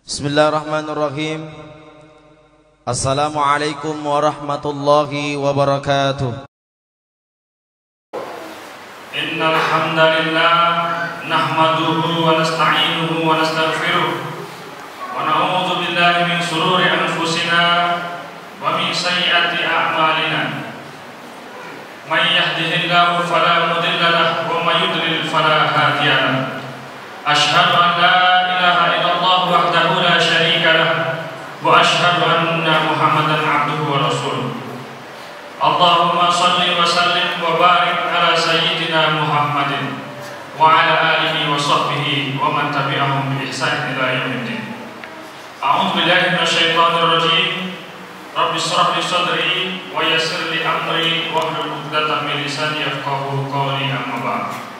Bismillahirrahmanirrahim. Assalamualaikum warahmatullahi wabarakatuh. Innal hamdalillah nahmaduhu wa nasta'inuhu wa nastaghfiruh wa na'udzu billahi min shururi anfusina wa min sayyiati a'malina. May yahdihillahu fala mudilla lahu wa may yudlil fala hadiya lahu. Asyhadu an la ilaha illallah wahdahu la syarika lahu wa asyhadu anna Muhammadan abduhu wa rasuluh. Allahumma shalli wa sallim wa barik ala sayyidina Muhammadin wa ala alihi wa sahbihi wa man tabi'ahum bi ihsan ila yaumiddin. A'udzu billahi minasyaitonir rajim. Rabbi shrah li sadri wa yassir li amri wa hlul 'uqdatam min lisani yafqahu qawli, amma ba'd.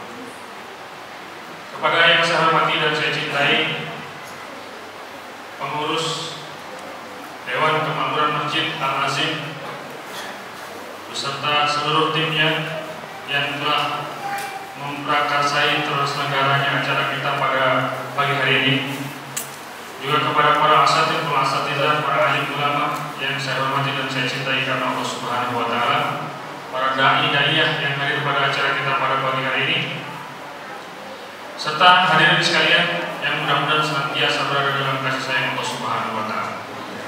Kepada yang saya hormati dan saya cintai, pengurus Dewan Kemakmuran Masjid Al-Azim beserta seluruh timnya yang telah memprakarsai terselenggaranya acara kita pada pagi hari ini, juga kepada para asatidz, para alim ulama yang saya hormati dan saya cintai karena Allah Subhanahu wa taala, para dai-daiyah yang hadir pada acara kita pada pagi hari ini, serta hadirin sekalian yang mudah-mudahan senantiasa berada dalam kasih sayang Allah Subhanahu wa taala.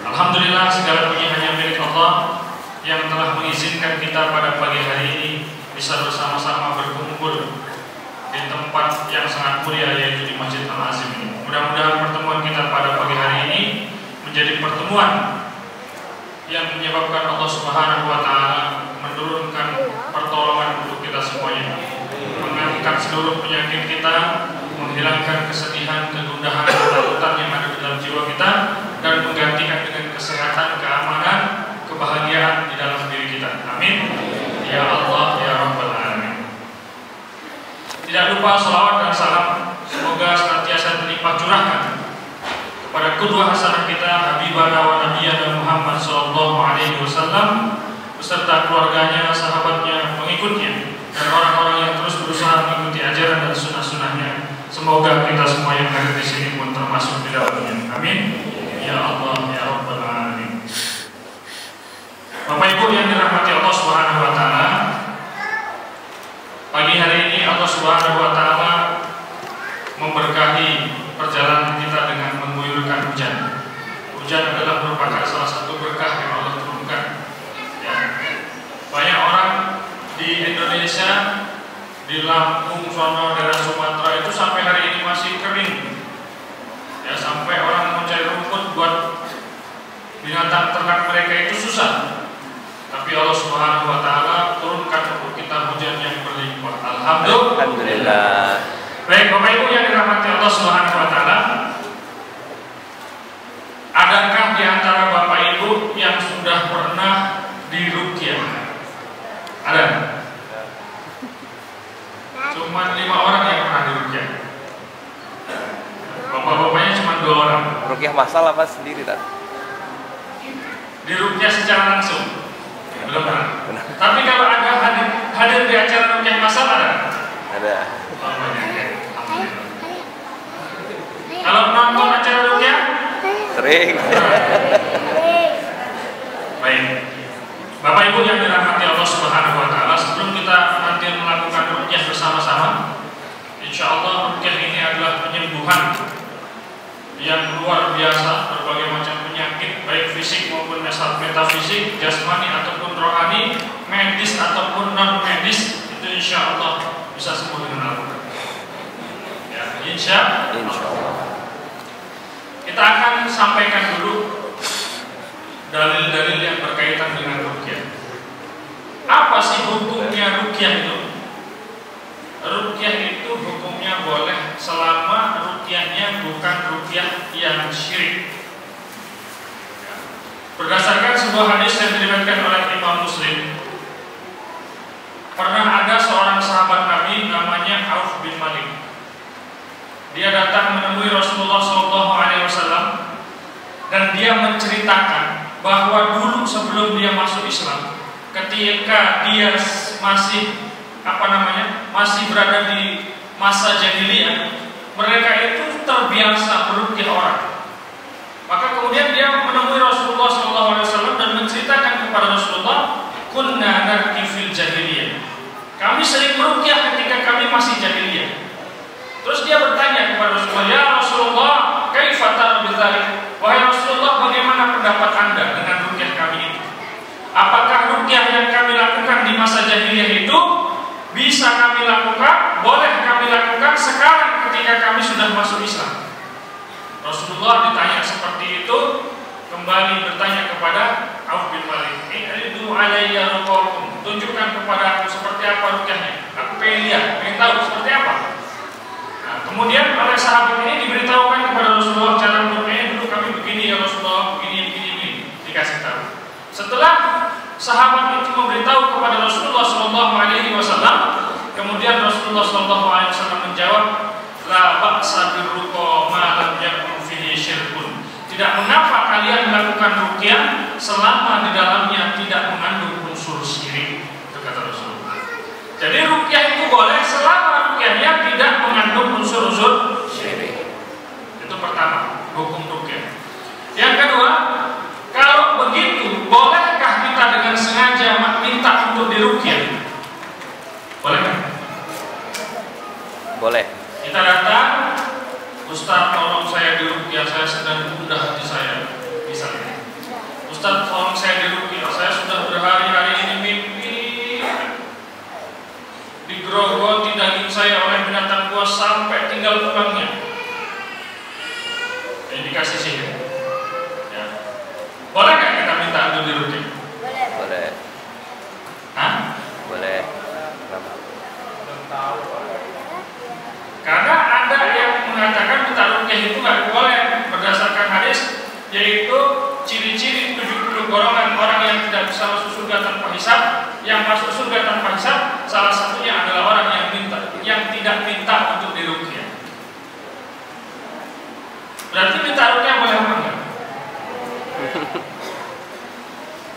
Alhamdulillah, segala puji hanya milik Allah yang telah mengizinkan kita pada pagi hari ini bisa bersama-sama berkumpul di tempat yang sangat mulia, yaitu di Masjid Al-Azim ini. Mudah-mudahan pertemuan kita pada pagi hari ini menjadi pertemuan yang menyebabkan Allah Subhanahu wa taala menurunkan pertolongan untuk kita semuanya, mengangkat seluruh penyakit kita, menghilangkan kesedihan, kegundahan, ketakutan yang ada di dalam jiwa kita, dan menggantikan dengan kesehatan, keamanan, kebahagiaan di dalam diri kita. Amin. Ya Allah, ya Rabbal Alamin. Tidak lupa salawat dan salam semoga senantiasa terlimpah curahkan kepada qudwah hasanah kita, Habibana wa Nabiyana Muhammad sallallahu alaihi wasallam beserta keluarganya, sahabatnya, pengikutnya, dan orang-orang yang terus berusaha mengikuti ajaran dan sunnah-sunnahnya. Semoga kita semua yang hadir di sini pun termasuk di dalamnya. Amin. Ya Allah, ya Rabbal Alamin. Bapak Ibu yang dirahmati Allah Subhanahu wa taala, pagi hari ini Allah Subhanahu wa taala memberkahi perjalanan kita dengan mengguyurkan hujan. Hujan adalah merupakan salah satu berkah yang Allah turunkan. Ya. Banyak orang di Indonesia, di Lampung, sono, daerah Sumatera itu sampai hari ini masih kering. Ya, sampai orang mencari rumput buat binatang ternak mereka itu susah. Tapi Allah Subhanahu wa taala turunkan untuk kita hujan yang berlimpah. Alhamdulillah. Baik, Bapak Ibu yang dirahmati Allah Subhanahu wa taala, adakah di antara Bapak Ibu yang sudah pernah diruqyah? Ada? Cuma 5 orang yang pernah diruqyah. Bapak-bapaknya cuma 2 orang. Ruqyah masal apa sendiri tak? Diruqyah secara langsung belum pernah. Tapi kalau ada hadir di acara ruqyah masal ada? Ada. Oh, banyak ya. Kalau nonton acara ruqyah? Sering. Baik. Bapak Ibu yang dirahmati Allah Subhanahu wa taala, sebelum kita nanti melakukan ruqyah bersama-sama, insyaallah ruqyah ini adalah penyembuhan yang luar biasa berbagai macam penyakit, baik fisik maupun metafisik, jasmani ataupun rohani, medis ataupun non medis, itu insyaallah bisa sembuh dengan Al-Quran. Ya, insyaallah. Kita akan sampaikan dulu dalil-dalil yang berkaitan dengan ruqyah. Apa sih hukumnya ruqyah itu? Ruqyah itu hukumnya boleh selama ruqyahnya bukan ruqyah yang syirik. Berdasarkan sebuah hadis yang diriwayatkan oleh Imam Muslim, pernah ada seorang sahabat Nabi namanya Auf bin Malik. Dia datang menemui Rasulullah SAW dan dia menceritakan bahwa dulu sebelum dia masuk Islam, ketika dia masih berada di masa jahiliyah, mereka itu terbiasa meruqyah orang. kunna narki fil jahiliyah. Kami sering meruqyah ketika kami masih jahiliyah. Terus dia bertanya kepada Rasulullah, ya Rasulullah, kaifa tara bidzalik? Wahai Rasulullah, bagaimana pendapat Anda dengan ruqyah kami itu? Apakah ruqyah yang kami lakukan di masa jahiliyah itu bisa kami lakukan, boleh kami lakukan sekarang ketika kami sudah masuk Islam? Rasulullah ditanya seperti itu, kembali bertanya kepada Auf bin Malik, "Idu alayya ruqakum." Tunjukkan kepada aku seperti apa ruqyahnya. Aku pengen lihat, pengen tahu seperti apa. Nah, kemudian oleh sahabat ini diberitahukan kepada Rasulullah cara ruqyahnya. Dulu kami begini ya Rasulullah, begini, dikasih tahu. Setelah sahabat itu memberitahu kepada Rasulullah SAW, kemudian Rasulullah SAW menjawab, la ba'sa birruqa ma lam yakun fihi syirkun. Tidak mengapa kalian melakukan ruqyah selama di dalamnya tidak mengandung unsur syirik. Itu kata Rasulullah. Jadi ruqyah itu boleh selama ruqyahnya tidak mengandung unsur-unsur syirik. Itu pertama, hukum ruqyah. Yang kedua, kalau begitu, bolehkah kita dengan sengaja minta untuk diruqyah? Boleh kan? Boleh. Kita datang, Ustaz tolong saya diruqyah, saya sedang gundah hati saya, misalnya. Ustaz tolong saya diruqyah, saya sudah berhari-hari ini mimpi digerogoti daging saya oleh binatang buas sampai tinggal tulangnya. Indikasi sihir. Ya. Boleh nggak kita minta untuk diruqyah? Boleh. Hah? Boleh. Karena ada yang mengatakan minta ruqyah itu nggak boleh berdasarkan hadis, yaitu ciri-ciri 70 golongan orang yang tidak bisa masuk surga tanpa hisab. Yang masuk surga tanpa hisab, salah satunya adalah orang yang tidak minta untuk diruqyah. Berarti minta ruqyah boleh apa enggak?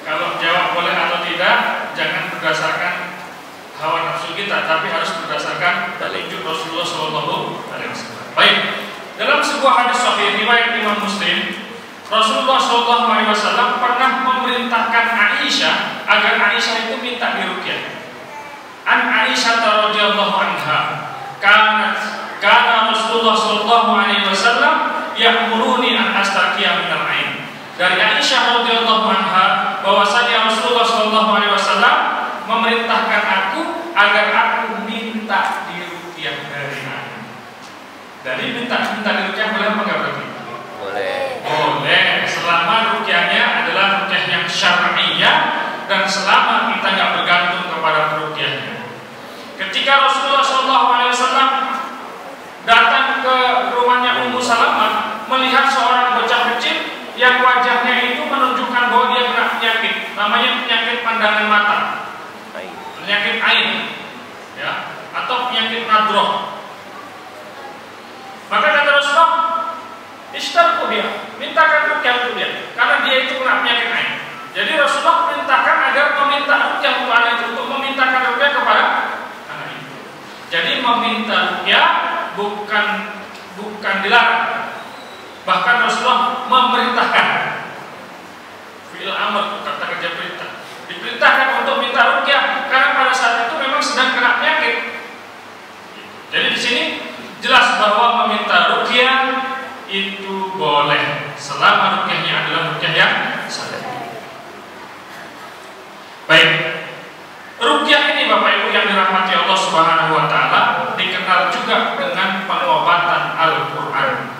Kalau jawab boleh atau tidak, jangan berdasarkan hawa nafsu kita, tapi harus berdasarkan petunjuk Rasulullah SAW. Baik, dalam sebuah hadis sahih riwayat Imam Muslim, Rasulullah SAW pernah memerintahkan Aisyah agar Aisyah itu minta diruqyah. An Aisyah radhiyallahu anha, kana Rasulullah SAW ya'muruni an astaqiya minal ain. Dari Aisyah radhiyallahu anha bahwasanya Rasulullah SAW memerintahkan aku agar aku minta diruqyah dari ain. Dari minta diruqyah boleh apa enggak berarti? Boleh. Boleh, selama ruqyahnya adalah ruqyah yang syar'iyah dan selama kita nggak bergantung kepada ruqyahnya. Ketika Rasulullah SAW datang ke rumahnya Ummu Salamah, melihat seorang bocah kecil yang wajahnya itu menunjukkan bahwa dia kena penyakit, namanya penyakit pandangan mata, penyakit ain, ya, atau penyakit nadroh. Maka kata Rasulullah, istarku dia, mintakan ruqyah untuk dia, karena dia itu kena penyakit ain. Jadi Rasulullah perintahkan agar meminta ruqyah untuk anak itu, untuk memintakan ruqyah kepada anak itu. Jadi meminta ruqyah bukan dilarang, bahkan Rasulullah memerintahkan. Fi'il amr, kata kerja perintah. Diperintahkan untuk minta ruqyah karena pada saat itu memang sedang kena penyakit. Jadi di sini jelas bahwa meminta ruqyah itu boleh selama ruqyahnya adalah ruqyah yang sahih. Baik, ruqyah ini Bapak Ibu yang dirahmati Allah Subhanahu wa taala dikenal juga dengan pengobatan Al-Qur'an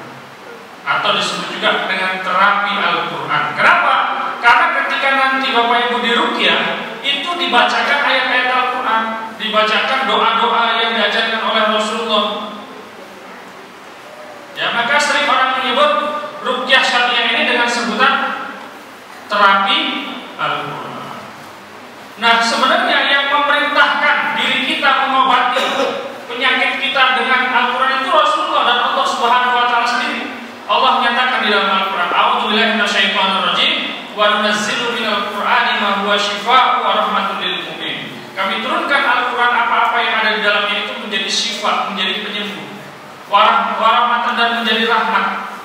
atau disebut juga dengan terapi Al-Qur'an. Kenapa? Karena ketika nanti Bapak Ibu diruqyah itu dibacakan ayat-ayat Al-Qur'an, dibacakan doa-doa yang diajarkan oleh Rasulullah. Ya, maka sering orang menyebut ruqyah syariah ini dengan sebutan terapi Al-Qur'an. Nah, sebenarnya yang memerintahkan diri kita mengobati penyakit kita dengan Al-Qur'an itu Rasulullah dan Allah Subhanahu wa taala sendiri. Allah menyatakan di dalam Al-Qur'an, "A'udzubillahi minasyaitonir rajim wa nunazzilu minal Qur'ani ma huwa syifaa'un wa rahmatun lil mu'minin." Kami turunkan Al-Qur'an, apa-apa yang ada di dalamnya itu menjadi syifa, menjadi penyembuh, warahmatan dan menjadi rahmat,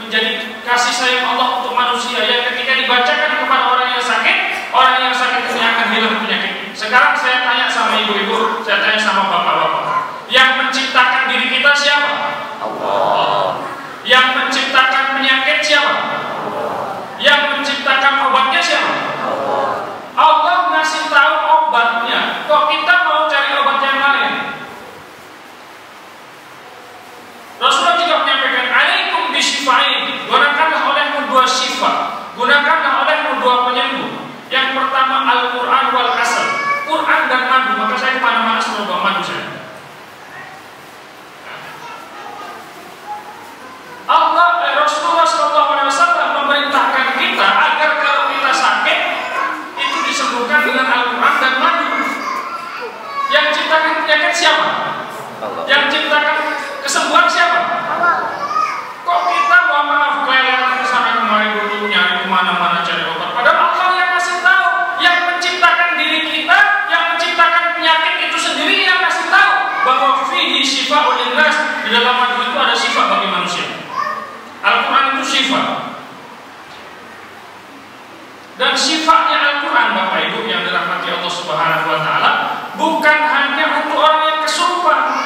menjadi kasih sayang Allah untuk manusia yang ketika dibacakan kepada orang yang sakit orang yang sakit ini akan hilang penyakit. Sekarang saya tanya sama ibu-ibu, saya tanya sama bapak-bapak, yang menciptakan diri kita siapa? Allah. Yang menciptakan penyakit siapa? Yang menciptakan obatnya siapa? Allah ngasih tahu obatnya. Kok kita mau cari obat yang lain? Rasulullah juga menyampaikan, alaikum bisyifain, gunakanlah olehmu dua syifa, gunakanlah olehmu dua penyembuh. Yang pertama Al-Quran wal Asal, Quran dan madu. Maka saya kemana-mana selalu bawa madu saya. Rasulullah SAW memerintahkan kita agar kalau kita sakit itu disembuhkan dengan Al-Quran dan madu. Yang ciptakan penyakit siapa? Yang ciptakan kesembuhan siapa? Kok kita mohon maaf keleleran ke sana kemari dulu nyari kemana-mana cari obat? Padahal Allah yang kasih tahu, yang menciptakan diri kita, yang menciptakan penyakit itu sendiri yang kasih tahu bahwa fihi syifa'un linnas, di dalam madu itu ada sifat bagi manusia. Al-Quran itu sifat. Dan sifatnya Al-Quran, Bapak Ibu yang dirahmati Allah Subhanahu wa Ta'ala, bukan hanya untuk orang yang kesurupan.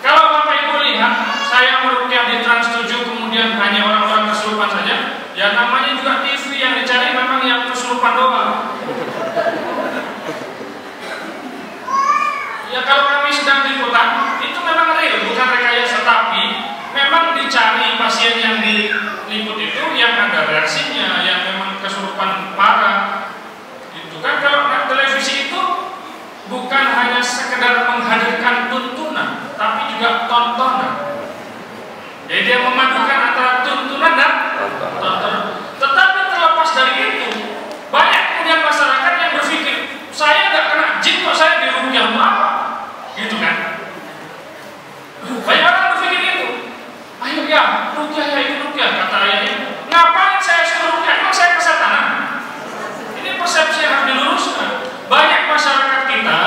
Kalau Bapak Ibu lihat, saya meruqyah di Trans 7 kemudian hanya orang-orang kesurupan saja, ya namanya juga TV yang dicari memang yang kesurupan doang. Ya kalau kami sedang liputan, itu memang real, bukan rekayasa, tapi memang dicari pasien yang diliput itu yang ada reaksinya, yang memang kesurupan parah. Itu kan kalau televisi itu bukan hanya sekedar menghadirkan tuntunan, tapi juga tontonan. Jadi dia memadukan antara tuntunan dan tontonan. Tetapi terlepas dari itu, banyak kemudian masyarakat yang berpikir, saya nggak kena jin kok saya diruqyah apa? Gitu kan? Banyak orang berpikir itu. Ayo ya, ruqyah ya itu ruqyah, kata ayahnya. Ngapain saya suruh ruqyah? Emang saya kesetanan? Ini persepsi yang harus diluruskan. Banyak masyarakat kita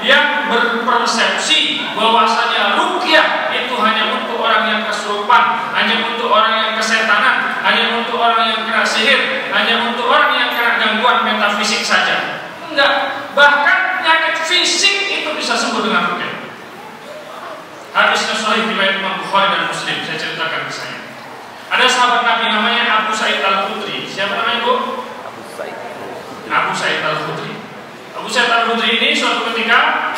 yang berpersepsi bahwasanya ruqyah itu hanya untuk orang yang kesurupan, hanya untuk orang yang kesetanan, hanya untuk orang yang kena sihir, hanya untuk orang yang kena gangguan metafisik saja. Enggak, bahkan penyakit fisik itu bisa sembuh dengan ruqyah. Hadisnya sahih riwayat Imam Bukhari dan Muslim. Saya ceritakan ke saya. Ada sahabat Nabi namanya Abu Sa'id Al-Khudri. Siapa namanya, Bu? Abu Sa'id Al-Khudri. Abu Sa'id Al-Khudri ini suatu ketika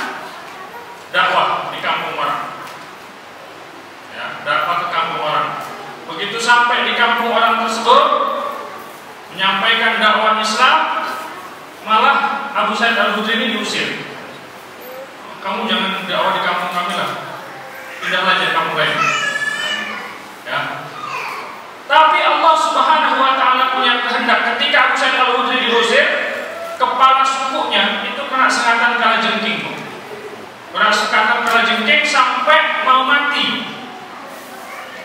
dakwah di kampung orang. Ya, dakwah ke kampung orang. Begitu sampai di kampung orang tersebut menyampaikan dakwah Islam, malah Abu Sa'id Al-Khudri ini diusir. Kamu jangan dakwah di kampung kami lah. Pindah aja kamu lain. Ya. Tapi Allah Subhanahu wa Ta'ala punya kehendak. Ketika Abu Sa'id Al-Khudri diusir, kepala sukunya itu kena sekatan kalajengking. Kena sekatan kalajengking sampai mau mati.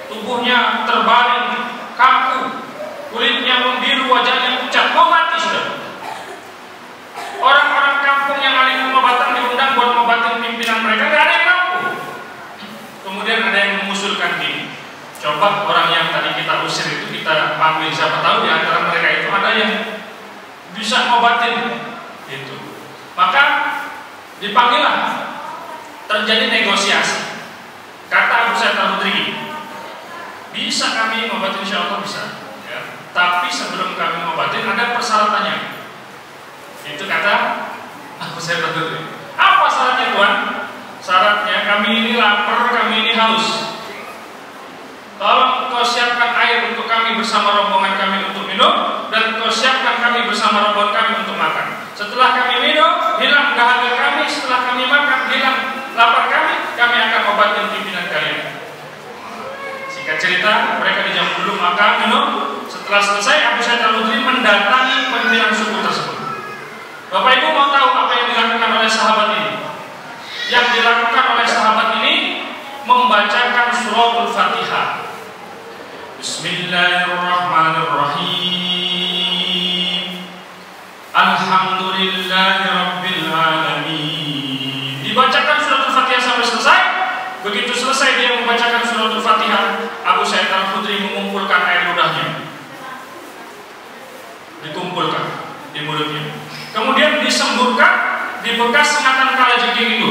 Tubuhnya terbaring, kaku, kulitnya membiru, wajahnya pucat, mau mati sudah. Orang-orang kampung yang ahli pengobatan diundang buat ngobatin pimpinan mereka, gak ada yang mampu. Kemudian ada yang mengusulkan gini, coba orang yang tadi kita usir itu kita panggil, siapa tahu di antara mereka itu ada yang bisa ngobatin itu. Maka dipanggillah, terjadi negosiasi. Kata Abu Sa'id Al-Khudri, bisa kami ngobatin, insya Allah bisa, ya. Tapi sebelum kami ngobatin ada persyaratannya. Itu kata Abu Sa'id Al-Khudri. Apa syaratnya, Tuan? Syaratnya kami ini lapar, kami ini haus. Tolong kau siapkan air untuk kami bersama rombongan kami untuk minum, dan kau siapkan kami bersama rombongan kami untuk makan. Setelah kami minum, hilang dahaga kami. Setelah kami makan, hilang lapar kami akan obatin pimpinan kalian. Singkat cerita, mereka dijamu dulu makan, minum. Setelah selesai, Abu Sa'id Al-Khudri mendatangi pimpinan suku tersebut. Bapak Ibu mau tahu apa yang dilakukan oleh sahabat ini? Yang dilakukan oleh sahabat ini membacakan suratul Fatihah. Bismillahirrahmanirrahim. Alhamdulillahirabbil alamin. Dibacakan suratul Fatihah sampai selesai. Begitu selesai dia membacakan suratul Fatihah, Abu Sa'id Al-Khudri mengumpulkan air ludahnya. Dikumpulkan di mulutnya. di bekas sengatan kalajengking itu.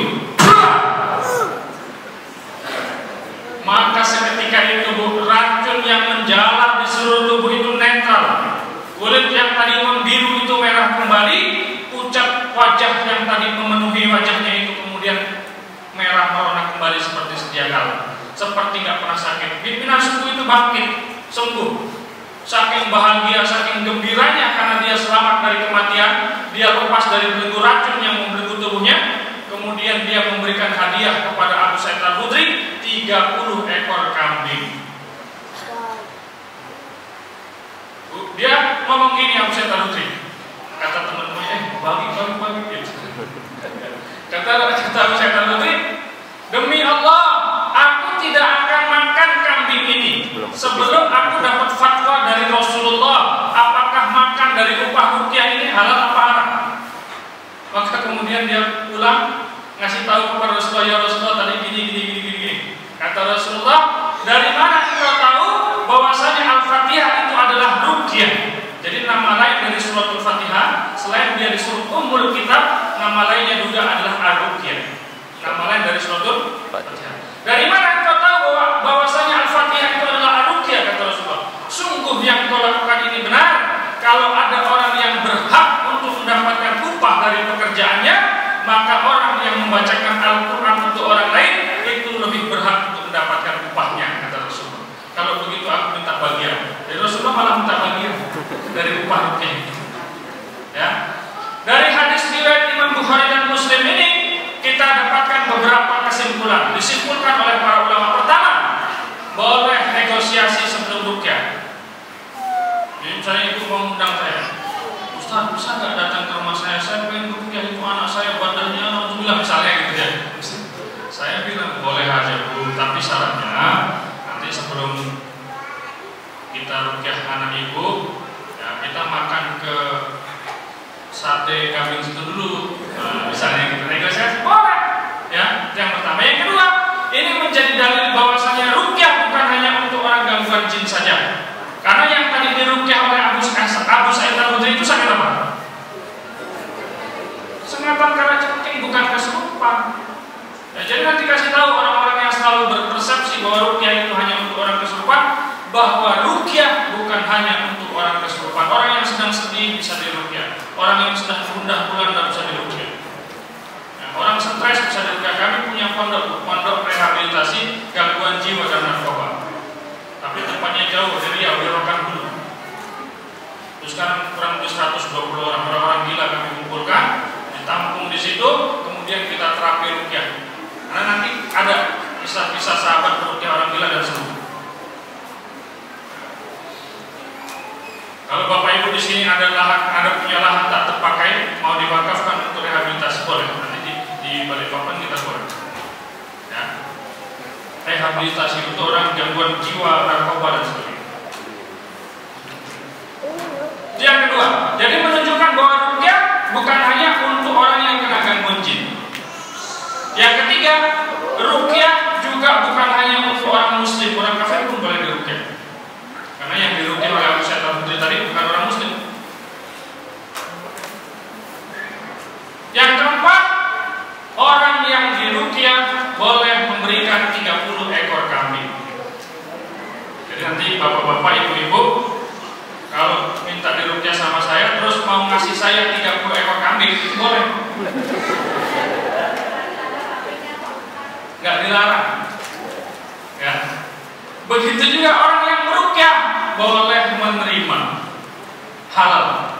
Maka seketika itu racun yang menjalar di seluruh tubuh itu netral. Kulit yang tadi membiru itu merah kembali. Pucat wajah yang tadi memenuhi wajahnya itu kemudian merah merona kembali seperti sedia kala, seperti nggak pernah sakit. Pimpinan suku itu bangkit sembuh. Saking bahagia, saking gembiranya karena dia selamat dari kematian, dia lepas dari belenggu racun yang membelenggu tubuhnya. Kemudian dia memberikan hadiah kepada Abu Sa'id Al-Khudri 30 ekor kambing. Dia ngomong gini, Abu Sa'id Al-Khudri, kata teman-temannya, bagi gitu. Kata Abu Sa'id Al-Khudri, demi Allah, aku tidak akan makan kambing ini sebelum aku dapat fatwa dari Rasulullah. Apakah makan dari upah ruqyah ini halal apa haram? Maka kemudian dia pulang ngasih tahu kepada Rasulullah, ya Rasulullah tadi gini. Kata Rasulullah, dari mana engkau tahu bahwasanya Al-Fatihah itu adalah ruqyah? Jadi nama lain dari suratul Fatihah, selain dia disuruh Ummul Kitab, nama lainnya juga adalah Ar-Ruqyah. Nama lain dari suratul Fatihah. Dari mana engkau tahu bahwasanya Al-Fatihah itu adalah Ar-Ruqyah? Kata Rasulullah, sungguh yang kau lakukan ini benar. Kalau ada orang yang berhak untuk mendapatkan upah dari pekerjaannya, maka orang yang membacakan Al-Quran untuk orang lain itu lebih berhak untuk mendapatkan upahnya, kata Rasulullah. Kalau begitu aku minta bagian. Jadi Rasulullah malah minta bagian dari upah ruqyah itu. Ya. Dari hadis riwayat Imam Bukhari dan Muslim ini kita dapatkan beberapa kesimpulan. Disimpulkan oleh para ulama. Pertama, boleh negosiasi sebelum ruqyah. Jadi misalnya ibu mau undang saya, Ustaz bisa nggak datang ke rumah saya pengen ruqyah itu anak saya badannya alhamdulillah misalnya gitu ya. Saya bilang boleh aja Bu, tapi syaratnya nanti sebelum kita ruqyah anak ibu, ya kita makan ke sate kambing situ dulu, misalnya gitu. Negosiasi boleh, ya. Yang pertama. Yang kedua, ini menjadi dalil bahwasanya ruqyah bukan hanya untuk orang gangguan jin saja. Karena yang tadi diruqyah oleh Abu Sa'id Al-Khudri itu sakit apa? Sengatan kalajengking, bukan kesurupan. Ya, jadi nanti kasih tahu orang-orang yang selalu berpersepsi bahwa ruqyah itu hanya untuk orang kesurupan, bahwa ruqyah bukan hanya untuk orang kesurupan. Orang yang sedang sedih bisa diruqyah, orang yang sedang gundah gulana bisa diruqyah, ya, orang stres bisa diruqyah. Kami punya pondok rehabilitasi gangguan jiwa dan narkoba, tapi tempatnya jauh dari Riau, di Rokan. Terus sekarang kurang lebih 120 orang gila kami kumpulkan, ditampung di situ, kemudian kita terapi ruqyah. Karena nanti ada kisah-kisah sahabat ruqyah orang gila dan sembuh. Kalau Bapak Ibu di sini ada punya lahan tak terpakai, mau diwakafkan untuk rehabilitasi, boleh. Nanti di Balikpapan kita boleh. Ya. Rehabilitasi untuk orang gangguan jiwa, narkoba dan sebagainya. Yang kedua, jadi menunjukkan bahwa ruqyah bukan hanya untuk orang yang kena gangguan jin. Yang ketiga, ruqyah juga bukan hanya untuk orang muslim, orang kafir pun boleh diruqyah. Karena yang diruqyah oleh Abu Sa'id Al-Khudri tadi bukan orang muslim. Yang keempat, orang yang diruqyah boleh memberikan 30 ekor kambing. Jadi nanti bapak-bapak, ibu-ibu, kalau minta diruqyah sama saya terus mau ngasih saya 30 ekor kambing, boleh. Nggak dilarang. Ya. Begitu juga orang yang meruqyah boleh menerima, halal.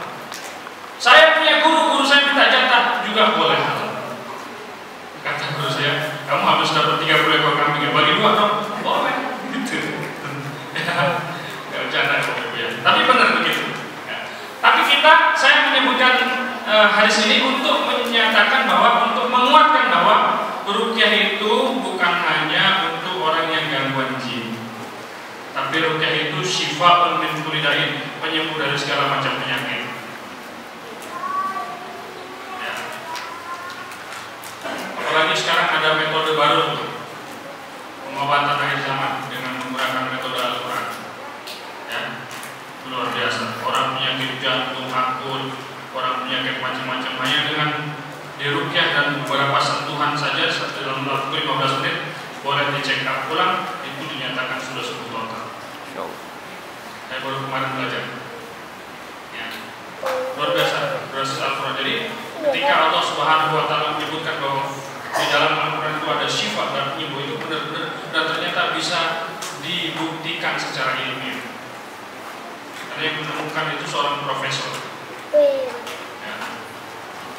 Saya punya guru saya minta jatah juga boleh halal. Kata guru saya, kamu habis dapat 30 ekor kambing, ya bagi 2 dong. Boleh. Gitu. Ya bercanda ya. Tapi benar begitu. Ya. Tapi saya menyebutkan hadis ini untuk menyatakan bahwa, untuk menguatkan bahwa ruqyah itu bukan hanya untuk orang yang gangguan jin, tapi ruqyah itu syifa'un min kulli da'in, penyembuh dari segala macam penyakit. Ya. Apalagi sekarang ada metode baru pengobatan akhir zaman dengan menggunakan metode Al-Quran. Ya. Luar biasa. Orang penyakit jantung akut, orang penyakit macam-macam, hanya dengan diruqyah dan beberapa sentuhan saja dalam waktu 15 menit boleh dicek up pulang, itu dinyatakan sudah sembuh total. Saya baru kemarin belajar. Ya. Luar biasa proses Al-Quran. Jadi ketika Allah Subhanahu wa taala menyebutkan bahwa di dalam Al-Quran itu ada syifa dan penyembuh, itu benar-benar dan ternyata bisa dibuktikan secara ilmiah. Ada yang menemukan itu seorang profesor. Ya.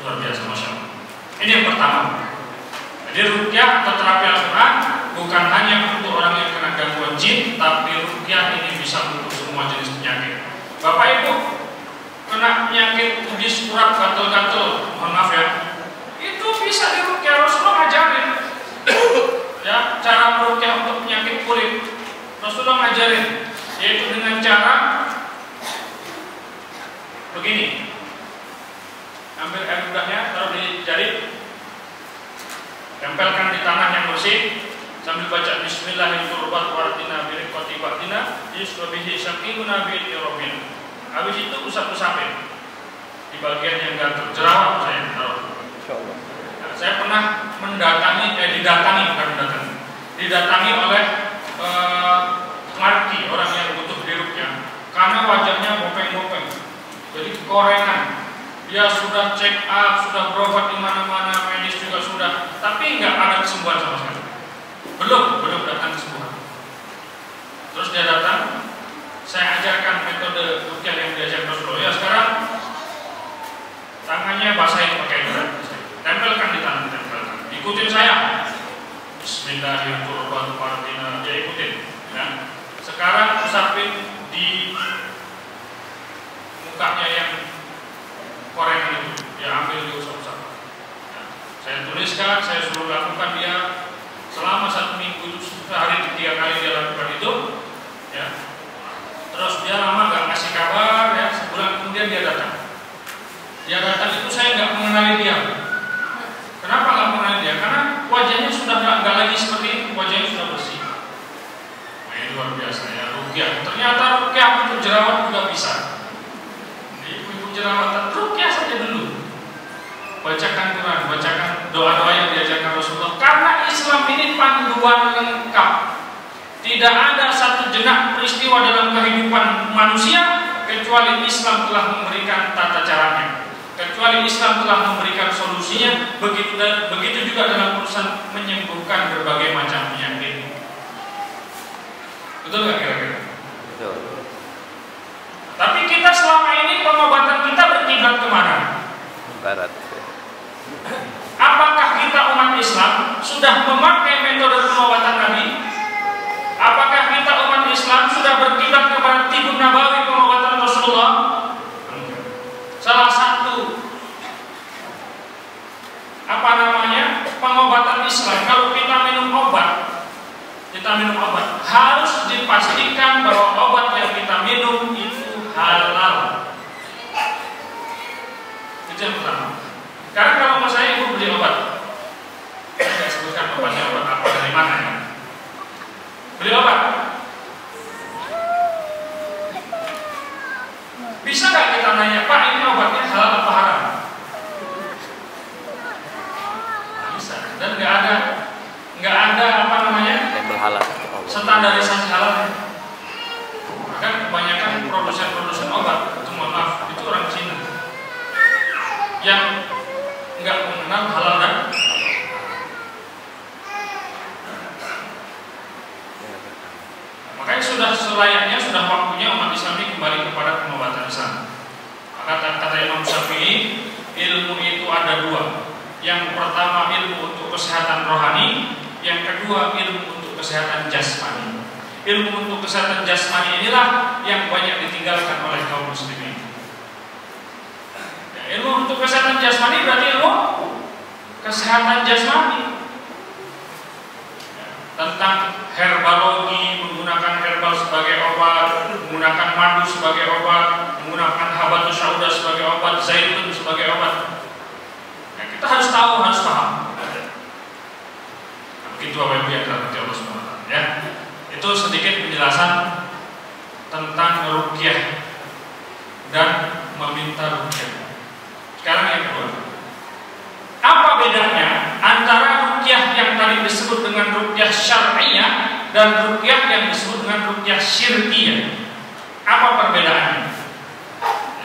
Luar biasa, Masya Allah. Ini yang pertama. Jadi ruqyah atau terapi Al-Quran bukan hanya untuk orang yang kena gangguan jin, tapi ruqyah ini bisa untuk semua jenis penyakit. Bapak Ibu kena penyakit kudis, urat, gatel-gatel, mohon maaf ya, itu bisa diruqyah. Rasulullah ngajarin ya, cara meruqyah untuk penyakit kulit. Rasulullah ngajarin, yaitu dengan cara begini. Ambil air ludahnya, taruh di jari, tempelkan di tanah yang bersih, sambil baca Bismillahirrahmanirrahim, birikotibatina, yusrobihi syakibuna bi'irobin. Habis itu usap-usapin di bagian yang gatel, jerawat saya taruh. Nah, saya pernah didatangi oleh laki orang yang butuh diruqyah karena wajahnya bopeng-bopeng, jadi kekorengan. Dia sudah check up, sudah berobat di mana-mana, medis juga sudah, tapi nggak ada kesembuhan sama sekali. Belum datang kesembuhan. Terus dia datang, saya ajarkan metode ruqyah yang diajarkan Rasulullah. Ya, sekarang tangannya basahin pakai air, tempelkan di tangan, tempelkan. Ikutin saya. Bismillahirrahmanirrahim. Dia ikutin. Ya. Sekarang usapin di mukanya yang korengan itu, dia ambil diusap-usap. Ya. Saya tuliskan, saya suruh lakukan dia selama 1 minggu itu, sehari 3 kali dia lakukan itu. Ya. Terus dia lama nggak ngasih kabar, ya, sebulan kemudian dia datang. Dia datang itu saya nggak mengenali dia. Kenapa nggak mengenali dia? Karena wajahnya sudah nggak lagi seperti itu, wajahnya sudah bersih. Nah, ini luar biasa ya, ruqyah. Ternyata ruqyah untuk jerawat juga bisa. Ibu-ibu jerawatan, ruqyah saja dulu. Bacakan Quran, bacakan doa-doa yang diajarkan Rasulullah. Karena Islam ini panduan lengkap. Tidak ada satu jenak peristiwa dalam kehidupan manusia kecuali Islam telah memberikan tata caranya, kecuali Islam telah memberikan solusinya. Begitu juga dalam urusan menyembuhkan berbagai macam penyakit. Betul nggak kira-kira? Betul. Tapi kita selama ini pengobatan kita berkiblat kemana? Barat. Apakah kita umat Islam sudah memakai metode pengobatan Nabi? Apakah kita umat Islam sudah berkiblat kepada Tibun Nabawi, pengobatan Rasulullah? Salah satu pengobatan Islam, kalau kita minum obat harus dipastikan bahwa obat yang kita minum itu halal. Itu yang pertama. Karena kalau mau saya ibu beli obat, saya nggak sebutkan obatnya obat apa dari mana ya. Beli obat, bisa nggak kita nanya, Pak, ini obatnya halal apa haram? Bisa. Dan nggak ada apa namanya Label halal. standarisasi halal. Kan kebanyakan produsen obat itu, mohon maaf, itu orang Cina yang nggak mengenal halal dan makanya sudah selayaknya, sudah waktunya umat Islam ini kembali kepada pengobatan Islam. Maka kata Imam Syafi'i, ilmu itu ada 2. Yang pertama ilmu untuk kesehatan rohani, yang kedua ilmu untuk kesehatan jasmani. Ilmu untuk kesehatan jasmani inilah yang banyak ditinggalkan oleh kaum muslimin. Ya, ilmu untuk kesehatan jasmani berarti ilmu kesehatan jasmani. Tentang herbalogi, menggunakan herbal sebagai obat, menggunakan madu sebagai obat, menggunakan habatus sauda sebagai obat, zaitun sebagai obat. Ya, kita harus tahu, harus paham. Begitu Bapak Ibu yang dirahmati Allah SWT. Ya, itu sedikit penjelasan tentang ruqyah dan meminta ruqyah. Sekarang yang kedua, bedanya antara ruqyah yang tadi disebut dengan ruqyah syar'iyah dan ruqyah yang disebut dengan ruqyah syirkiyah? Apa perbedaannya?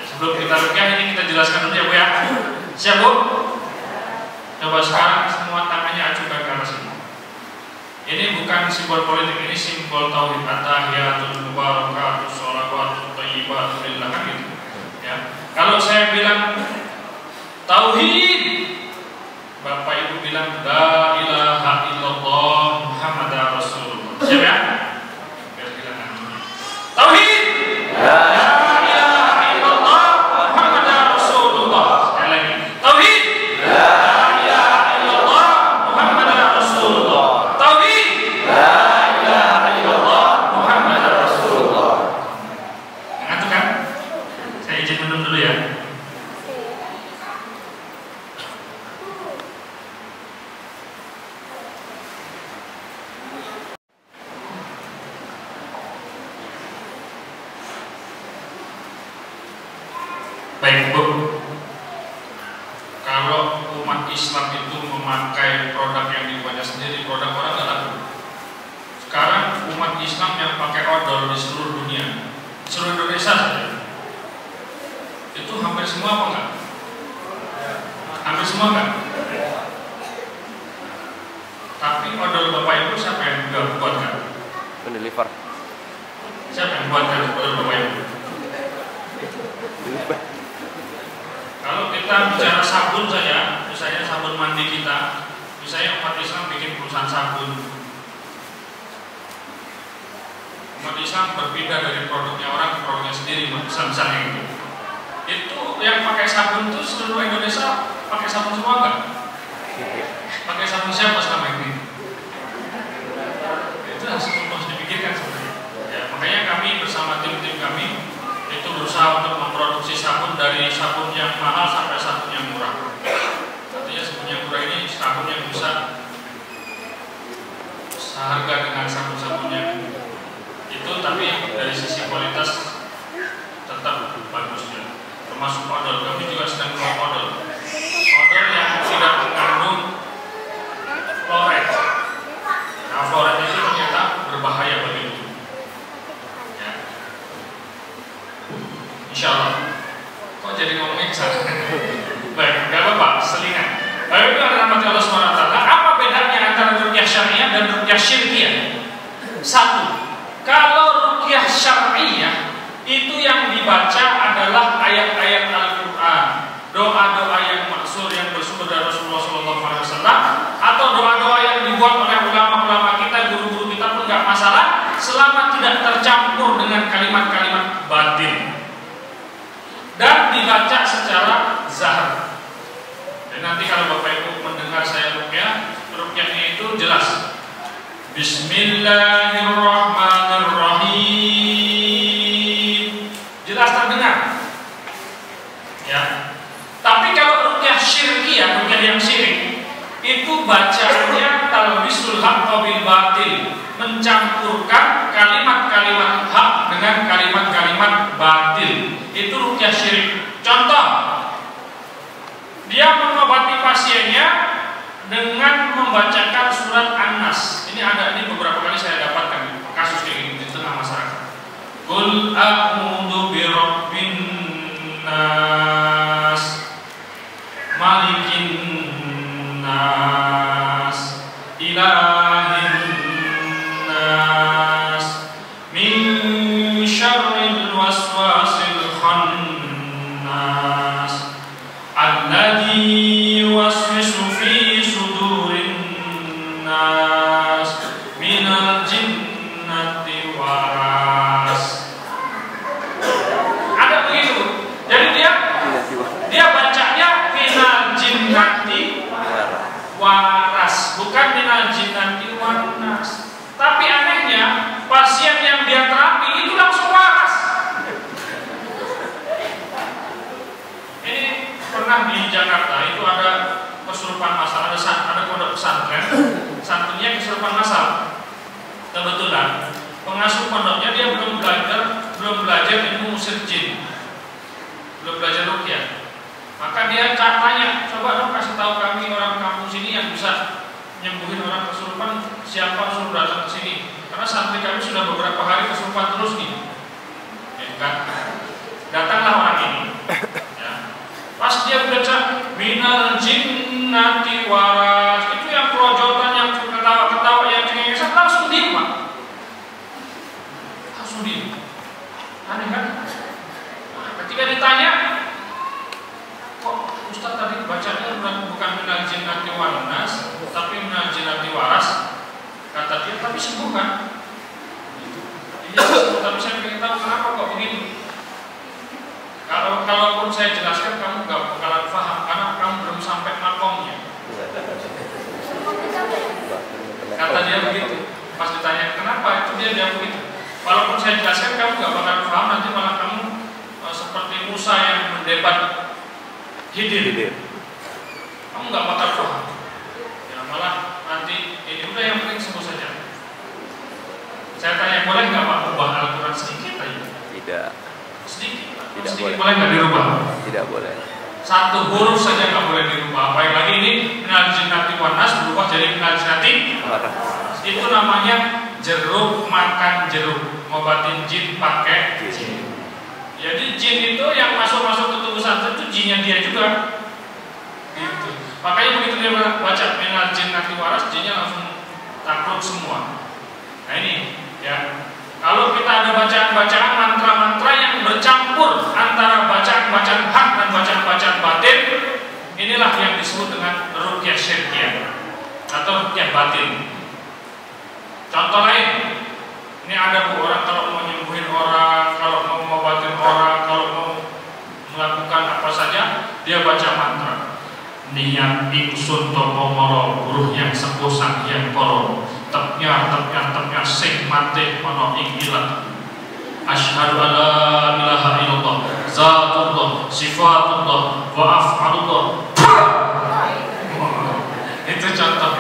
Sebelum kita ruqyah ini kita jelaskan dulu ya Bu ya. Siap Bu? Coba sekarang semua tangannya acukan ke arah sini. Ini bukan simbol politik, ini simbol tauhid. At-tahiyatul mubarakatus sholawatut thayyibatul lillah, kan gitu. Ya. Kalau saya bilang tauhid, Bapak Ibu bilang la ilaha illallah Muhammadar Rasulullah. Siap ya? Biar bilang tauhid. La ilaha illallah Muhammadar Rasulullah. Sekali lagi. Tauhid. La ilaha illallah Muhammadar Rasulullah. Tauhid. La ilaha illallah Muhammadar Rasulullah. Ngantuk kan? Saya izin minum dulu ya. Baik Bu, kalau umat Islam itu memakai produk yang dibuatnya sendiri, produk orang nggak laku. Sekarang umat Islam yang pakai odol di seluruh dunia, seluruh Indonesia saja, itu hampir semua apa enggak? Hampir semua enggak? Tapi odol Bapak Ibu siapa yang buatkan? Pendeliver. Siapa yang buatkan odol Bapak Ibu? Kalau kita bicara sabun saja, misalnya sabun mandi kita, misalnya umat Islam bikin perusahaan sabun. Umat Islam berbeda dari produknya orang ke produknya sendiri, misalnya gitu. Itu yang pakai sabun itu seluruh Indonesia pakai sabun semua enggak? Pakai sabun siapa selama ini? Itu harus dipikirkan sebenarnya. Ya, makanya kami bersama tim-tim kami itu berusaha untuk memproduksi sabun dari sabun yang mahal sampai sabun yang murah. Artinya sabun yang murah ini sabun yang bisa seharga dengan sabun-sabunnya itu, tapi dari sisi kualitas tetap bagus ya. Termasuk odol, kami juga sedang membuat odol yang tidak mengandung fluoride. Nah, fluoride itu ternyata berbahaya bagi tubuh. Insya Allah. Kok jadi ngomongin kesana? Baik, nggak apa-apa, selingan. Baik, itu adalah rahmat Allah SWT. Apa bedanya antara ruqyah syariah dan ruqyah syirkiyah? Satu, kalau ruqyah syariah itu yang dibaca adalah ayat-ayat Al-Quran, doa-doa yang maksur yang bersumber dari Rasulullah SAW, atau doa-doa yang dibuat oleh ulama-ulama kita, guru-guru kita pun nggak masalah, selama tidak tercampur dengan kalimat-kalimat batin dan dibaca secara zahir. Dan nanti kalau Bapak Ibu mendengar saya ruqyah, ruqyahnya itu jelas. Bismillahirrahmanirrahim. Jelas terdengar. Ya. Tapi kalau ruqyah syirkiyah, ruqyah yang syirik, itu bacaannya talbisul haqqa bil batil, mencampurkan kalimat-kalimat hak dengan kalimat-kalimat batil. Itu ruqyah syirik. Contoh, dia mengobati pasiennya dengan membacakan surat An-Nas. Ini beberapa kali saya dapatkan kasus kayak gini di tengah masyarakat. Qul a'udzu birabbin nas, malikin nas, ilahin nas, min syarril waswasil khannas, alladzi yuwaswisu fi sudurin nas, minal jinnati waras. Ada begitu. Jadi dia bacanya minal jinnati waras, bukan minal jinnati waras. Tapi anehnya, pasien yang dia terapi itu langsung waras. Ini pernah di Jakarta itu ada kesurupan masal, ada pondok pesantren, santrinya kesurupan masal. Kebetulan pengasuh pondoknya dia belum belajar ilmu usir jin, belum belajar ruqyah. Maka dia tanya, coba dong kasih tahu kami orang kampung sini yang bisa nyembuhin orang kesurupan, siapa suruh datang ke sini? Karena sampai kami sudah beberapa hari kesurupan terus nih. Ya kan? Datanglah orang ini. Ya. Pas dia baca minal jinnati waras, itu yang kerojotan, yang ketawa-ketawa, yang cengengesan, langsung diem, Pak. Langsung diem. Aneh kan? Nah, ketika ditanya, kok Ustaz tadi bacanya bukan minal jinnati waras, tapi minal jinnati waras? Kata dia, tapi sembuh kan? Iya sembuh, tapi saya ingin tahu kenapa kok begitu. Kalaupun saya jelaskan kamu gak bakalan paham karena kamu belum sampai makomnya. Kata dia begitu. Pas ditanya kenapa, itu dia jawab begitu. Walaupun saya jelaskan kamu gak bakalan paham, nanti malah kamu seperti Musa yang mendebat Khidir. Kamu gak bakal paham. Ya malah nanti ini udah yang penting sembuh saja. Saya tanya boleh nggak Pak ubah Al-Quran sedikit aja? Tidak. Sedikit. Tidak sedikit boleh. Boleh nggak dirubah? Tidak boleh. Satu huruf saja nggak boleh dirubah. Apalagi lagi ini minal jinnati wan nas berubah jadi minal jinnati waras. Itu namanya jeruk makan jeruk, ngobatin jin pakai jin. Jadi jin itu yang masuk ke tubuh santri itu jinnya dia juga. Gitu. Makanya begitu dia baca minal jinnati waras, jinnya langsung takluk semua. Nah ini ya. Kalau kita ada bacaan-bacaan mantra-mantra yang bercampur antara bacaan-bacaan hak dan bacaan-bacaan batin, inilah yang disebut dengan ruqyah syirkiyah atau ruqyah batin. Contoh lain, ini ada orang kalau mau nyembuhin orang, kalau mau ngobatin orang, kalau mau melakukan apa saja, dia baca mantra. Niat ingsun tomo moro buruh yang sepuh sang yang koro tepnya sing mate ono ing ilat. Asyhadu alla ilaha illallah zatullah sifatullah wa af'alullah. Itu contoh.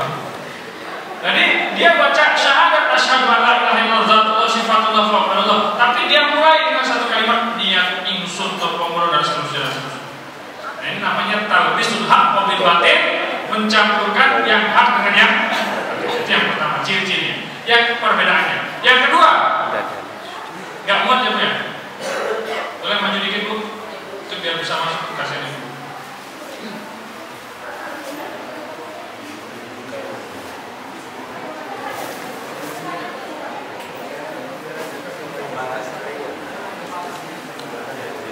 Jadi dia baca syahadat asyhadu alla ilaha illallah zatullah sifatullah wa af'alullah, tapi dia mulai dengan satu kalimat niat ingsun tomo moro dan seterusnya. Nah, ini namanya talbisul haq wa bil batil, mencampurkan yang hak dengan yang itu yang pertama, ciri-cirinya. Yang perbedaannya. Yang kedua, nggak muat ya Bu ya? Boleh maju dikit Bu, itu biar bisa masuk ke kasnya Bu.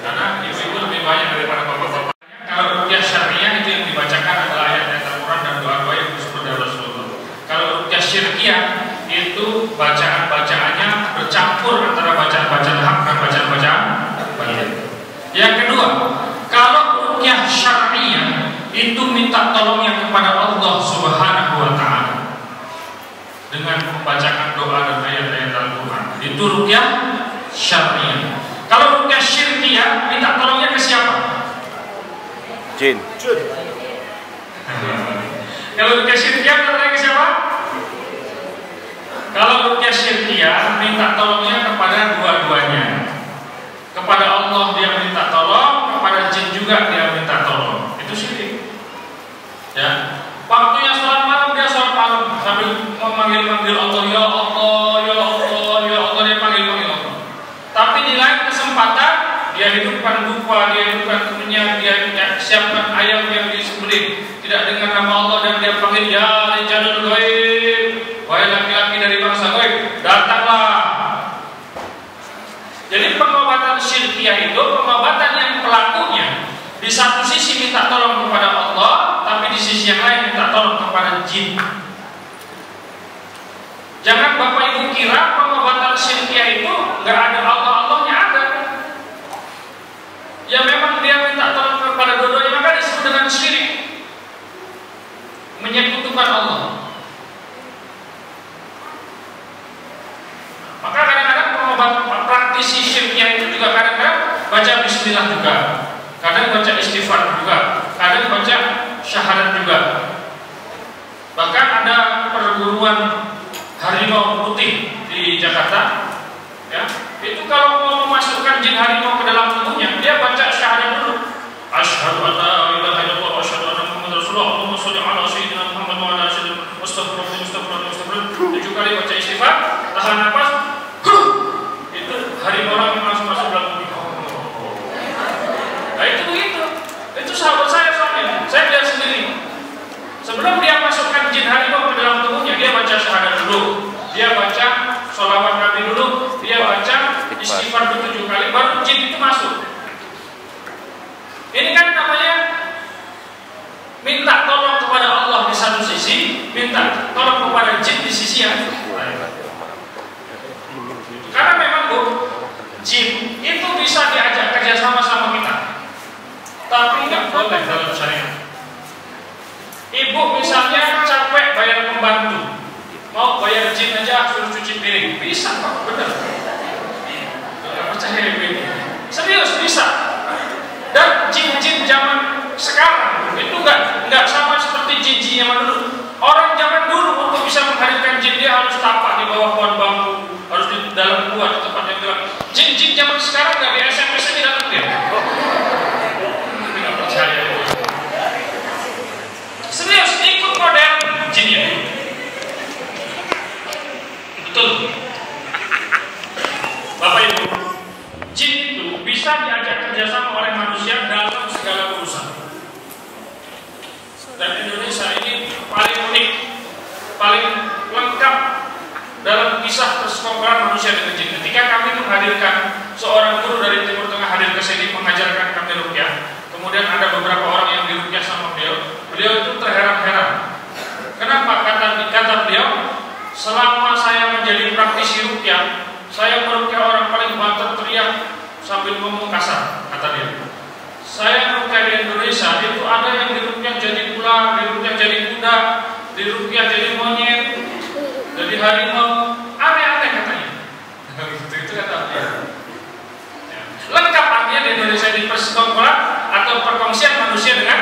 Karena ibu-ibu lebih banyak daripada bapak-bapak. Kalau ruqyah syariah itu yang dibacakan adalah ayat-ayat Al-Quran dan doa-doa yang disebut dari Rasulullah. Kalau ruqyah syirkiyah itu bacaan-bacaannya bercampur antara bacaan-bacaan hak dan bacaan-bacaan batin. Yang kedua, kalau ruqyah syariah itu minta tolongnya kepada Allah Subhanahu wa Ta'ala dengan membacakan doa dan ayat-ayat Al-Quran. Itu ruqyah syariah. Kalau ruqyah syirkiyah minta tolongnya ke siapa? Jin. Kalau ruqyah syirkiyah minta ke siapa? Kalau ruqyah syirkiyah minta tolongnya kepada dua-duanya. Kepada Allah dia minta tolong, kepada jin juga dia minta tolong. Itu syirik. Ya. Waktunya sholat malam dia sholat malam sambil memanggil-manggil Allah, ya Allah, ya Allah, ya Allah, dia panggil-panggil Allah. Tapi di lain kesempatan dia hidupkan dupa, dia hidupkan temannya, dia siapkan ayam yang disembelih tidak dengan nama Allah dan dia panggil ya rijalul ghaib, wahai laki-laki dari bangsa ghaib, datanglah. Jadi pengobatan syirkiyah itu pengobatan yang pelakunya di satu sisi minta tolong kepada Allah, tapi di sisi yang lain minta tolong kepada jin. Jangan Bapak Ibu kira pengobatan syirkiyah itu nggak ada Allah-Allahnya, ada. Ya memang dia minta tolong kepada dua-duanya, maka disebut dengan syirik, menyekutukan Allah. Maka kadang-kadang pengobatan praktisi syirkiyah itu juga kadang-kadang baca bismillah juga, kadang baca istighfar juga, kadang baca syahadat juga. Bahkan ada perguruan harimau putih di Jakarta, ya, itu kalau mau memasukkan jin harimau ke dalam tubuhnya, dia baca syahadat dulu. Asyhadu an la tapi nggak boleh dalam syariat. Ibu misalnya capek bayar pembantu, mau bayar jin aja suruh cuci piring, bisa kok, benar. Nggak percaya ibu ini? Serius bisa. Dan jin-jin zaman sekarang itu nggak sama seperti jin-jin zaman dulu. Orang zaman dulu untuk bisa menghadirkan jin dia harus tapak di bawah pohon bambu, harus di dalam gua di tempat yang gelap. Jin-jin zaman sekarang nggak di SMS aja datang dia. Nggak percaya. Serius ikut modern jinnya. Betul. Bapak Ibu, jin itu bisa diajak kerjasama oleh manusia dalam segala urusan. Dan Indonesia ini paling unik, paling lengkap dalam kisah persekongkolan manusia dengan jin. Ketika kami menghadirkan seorang guru dari Timur Tengah hadir ke sini mengajarkan kami ruqyah, kemudian ada beberapa orang yang diruqyah sama beliau. Beliau itu terheran-heran. Kenapa? Kata beliau, selama saya menjadi praktisi ruqyah, saya meruqyah orang paling banter teriak sambil ngomong kasar, kata dia. Saya meruqyah di Indonesia itu ada yang diruqyah jadi ular, diruqyah jadi kuda, diruqyah jadi monyet, jadi harimau, aneh-aneh katanya. Itu kata dia. Lengkap artinya di Indonesia di persekongkolan atau perkongsian manusia dengan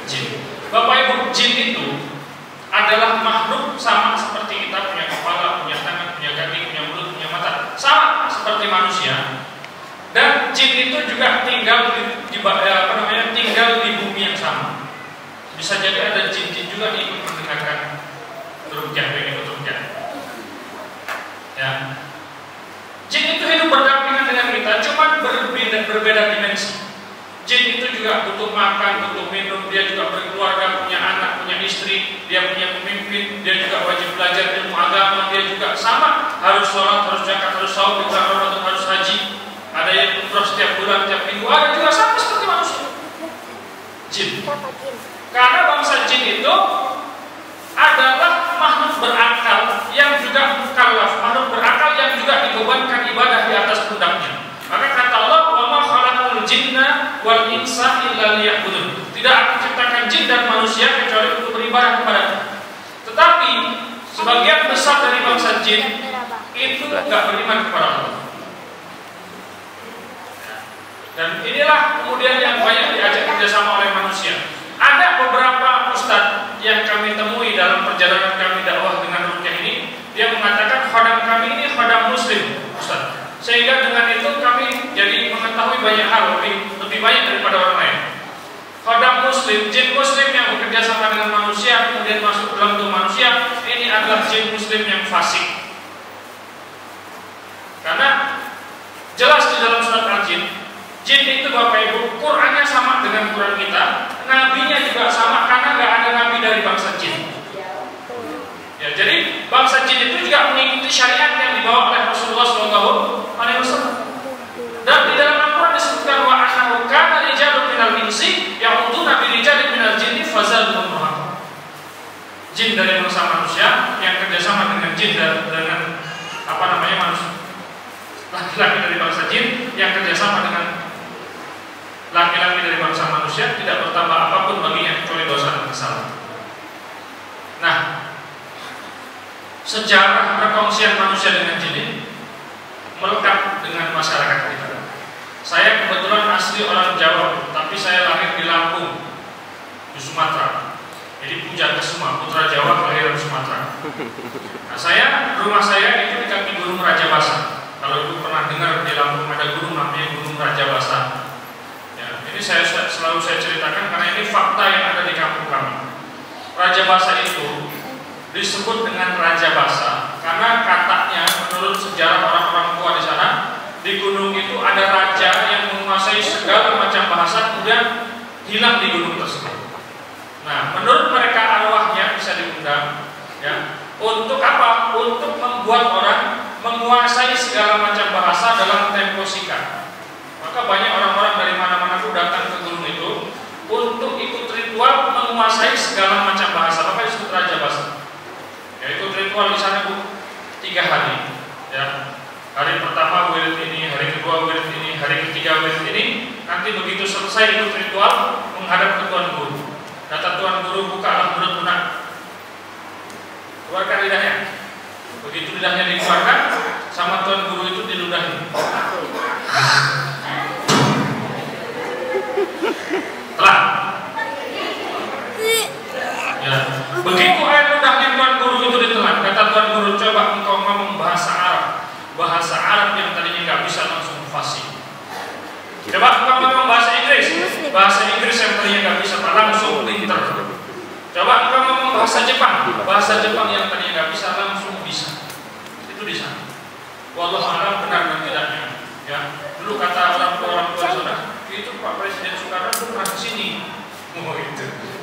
jin. Bapak Ibu, jin itu adalah makhluk sama seperti kita, punya kepala, punya tangan, punya kaki, punya mulut, punya mata, sama seperti manusia. Dan jin itu juga tinggal tinggal di bumi yang sama. Bisa jadi ada jin-jin juga yang ikut mendengarkan ruqyah, ya. Jin itu hidup berdampingan dengan kita, cuma berbeda dimensi. Jin itu juga butuh makan, butuh minum, dia juga berkeluarga, punya anak, punya istri, dia punya pemimpin, dia juga wajib belajar ilmu agama, dia juga sama, harus sholat, harus zakat, harus saum, di bulan Ramadan harus haji, ada yang umroh setiap bulan, setiap minggu, ada juga sama seperti manusia. Jin. Karena bangsa jin itu adalah makhluk berakal yang juga mukallaf, makhluk berakal yang juga dibebankan ibadah di atas pundaknya. Maka kata Allah, "Wa ma khalaqul jinna wal insa illa liya'budun." Tidak aku ciptakan jin dan manusia kecuali untuk beribadah kepada-Nya. Tetapi sebagian besar dari bangsa jin itu tidak beriman kepada Allah. Dan inilah kemudian yang banyak diajak kerjasama oleh manusia. Ada beberapa ustadz yang kami temui dalam perjalanan kami dakwah dengan ruqyah ini, dia mengatakan khodam kami ini khodam muslim, ustadz. Sehingga dengan itu kami jadi mengetahui banyak hal, lebih banyak daripada orang lain. Khodam muslim, jin muslim yang bekerja sama dengan manusia, kemudian masuk dalam tubuh manusia, ini adalah jin muslim yang fasik. Karena jelas di dalam surat Al-Jin, jin itu Bapak Ibu, Qurannya sama dengan Quran kita, nabinya juga sama, karena nggak ada nabi dari bangsa jin. Ya, jadi bangsa jin itu juga mengikuti syariat yang dibawa oleh Rasulullah SAW. Dan di dalam Al-Quran disebutkan wa annahu kana rijalun minal insi ya'uduna bi rijalin minal jinni fazalhum rahaqa. Jin dari bangsa manusia yang kerjasama dengan jin dan dengan manusia. Laki-laki dari bangsa jin yang kerjasama dengan laki-laki dari bangsa manusia tidak bertambah apapun baginya kecuali dosa dan kesalahan. Nah, sejarah perkongsian manusia dengan jin ini melekat dengan masyarakat kita. Saya kebetulan asli orang Jawa, tapi saya lahir di Lampung, di Sumatera. Jadi Puja Kesuma, putra Jawa kelahiran Sumatera. Nah, rumah saya itu di kaki Gunung Rajabasa. Kalau ibu pernah dengar di Lampung ada gunung namanya Gunung Rajabasa. Ya, ini selalu saya ceritakan karena ini fakta yang ada di kampung kami. Rajabasa itu disebut dengan Rajabasa karena katanya menurut sejarah orang-orang tua di sana, di gunung itu ada raja yang menguasai segala macam bahasa kemudian hilang di gunung tersebut. Nah, menurut mereka arwahnya bisa diundang, ya, untuk apa? Untuk membuat orang menguasai segala macam bahasa dalam tempo singkat. Maka banyak orang-orang dari mana-mana itu datang ke gunung itu untuk ikut ritual menguasai segala macam bahasa. Apa disebut Rajabasa? Ya, ikut ritual di sana 3 hari. Ya, hari pertama wirid ini, hari kedua wirid ini, hari ketiga wirid ini. nanti begitu selesai ikut ritual menghadap ke tuan guru. Kata tuan guru, bukalah mulut lunak, keluarkan lidahnya. Begitu lidahnya dikeluarkan, sama tuan guru itu diludahi. Telah. Ya. Begitu air ludahnya tuan guru itu ditelan, kata tuan guru, coba engkau ngomong bahasa Arab yang tadinya nggak bisa langsung fasih. Coba engkau ngomong bahasa Inggris yang tadinya nggak bisa langsung pinter. Coba engkau ngomong bahasa Jepang yang tadinya nggak bisa langsung bisa. Itu di sana. Wallahu a'lam benar dan tidaknya. Ya, dulu kata orang tua saudara, itu Pak Presiden Soekarno itu pernah kesini. Itu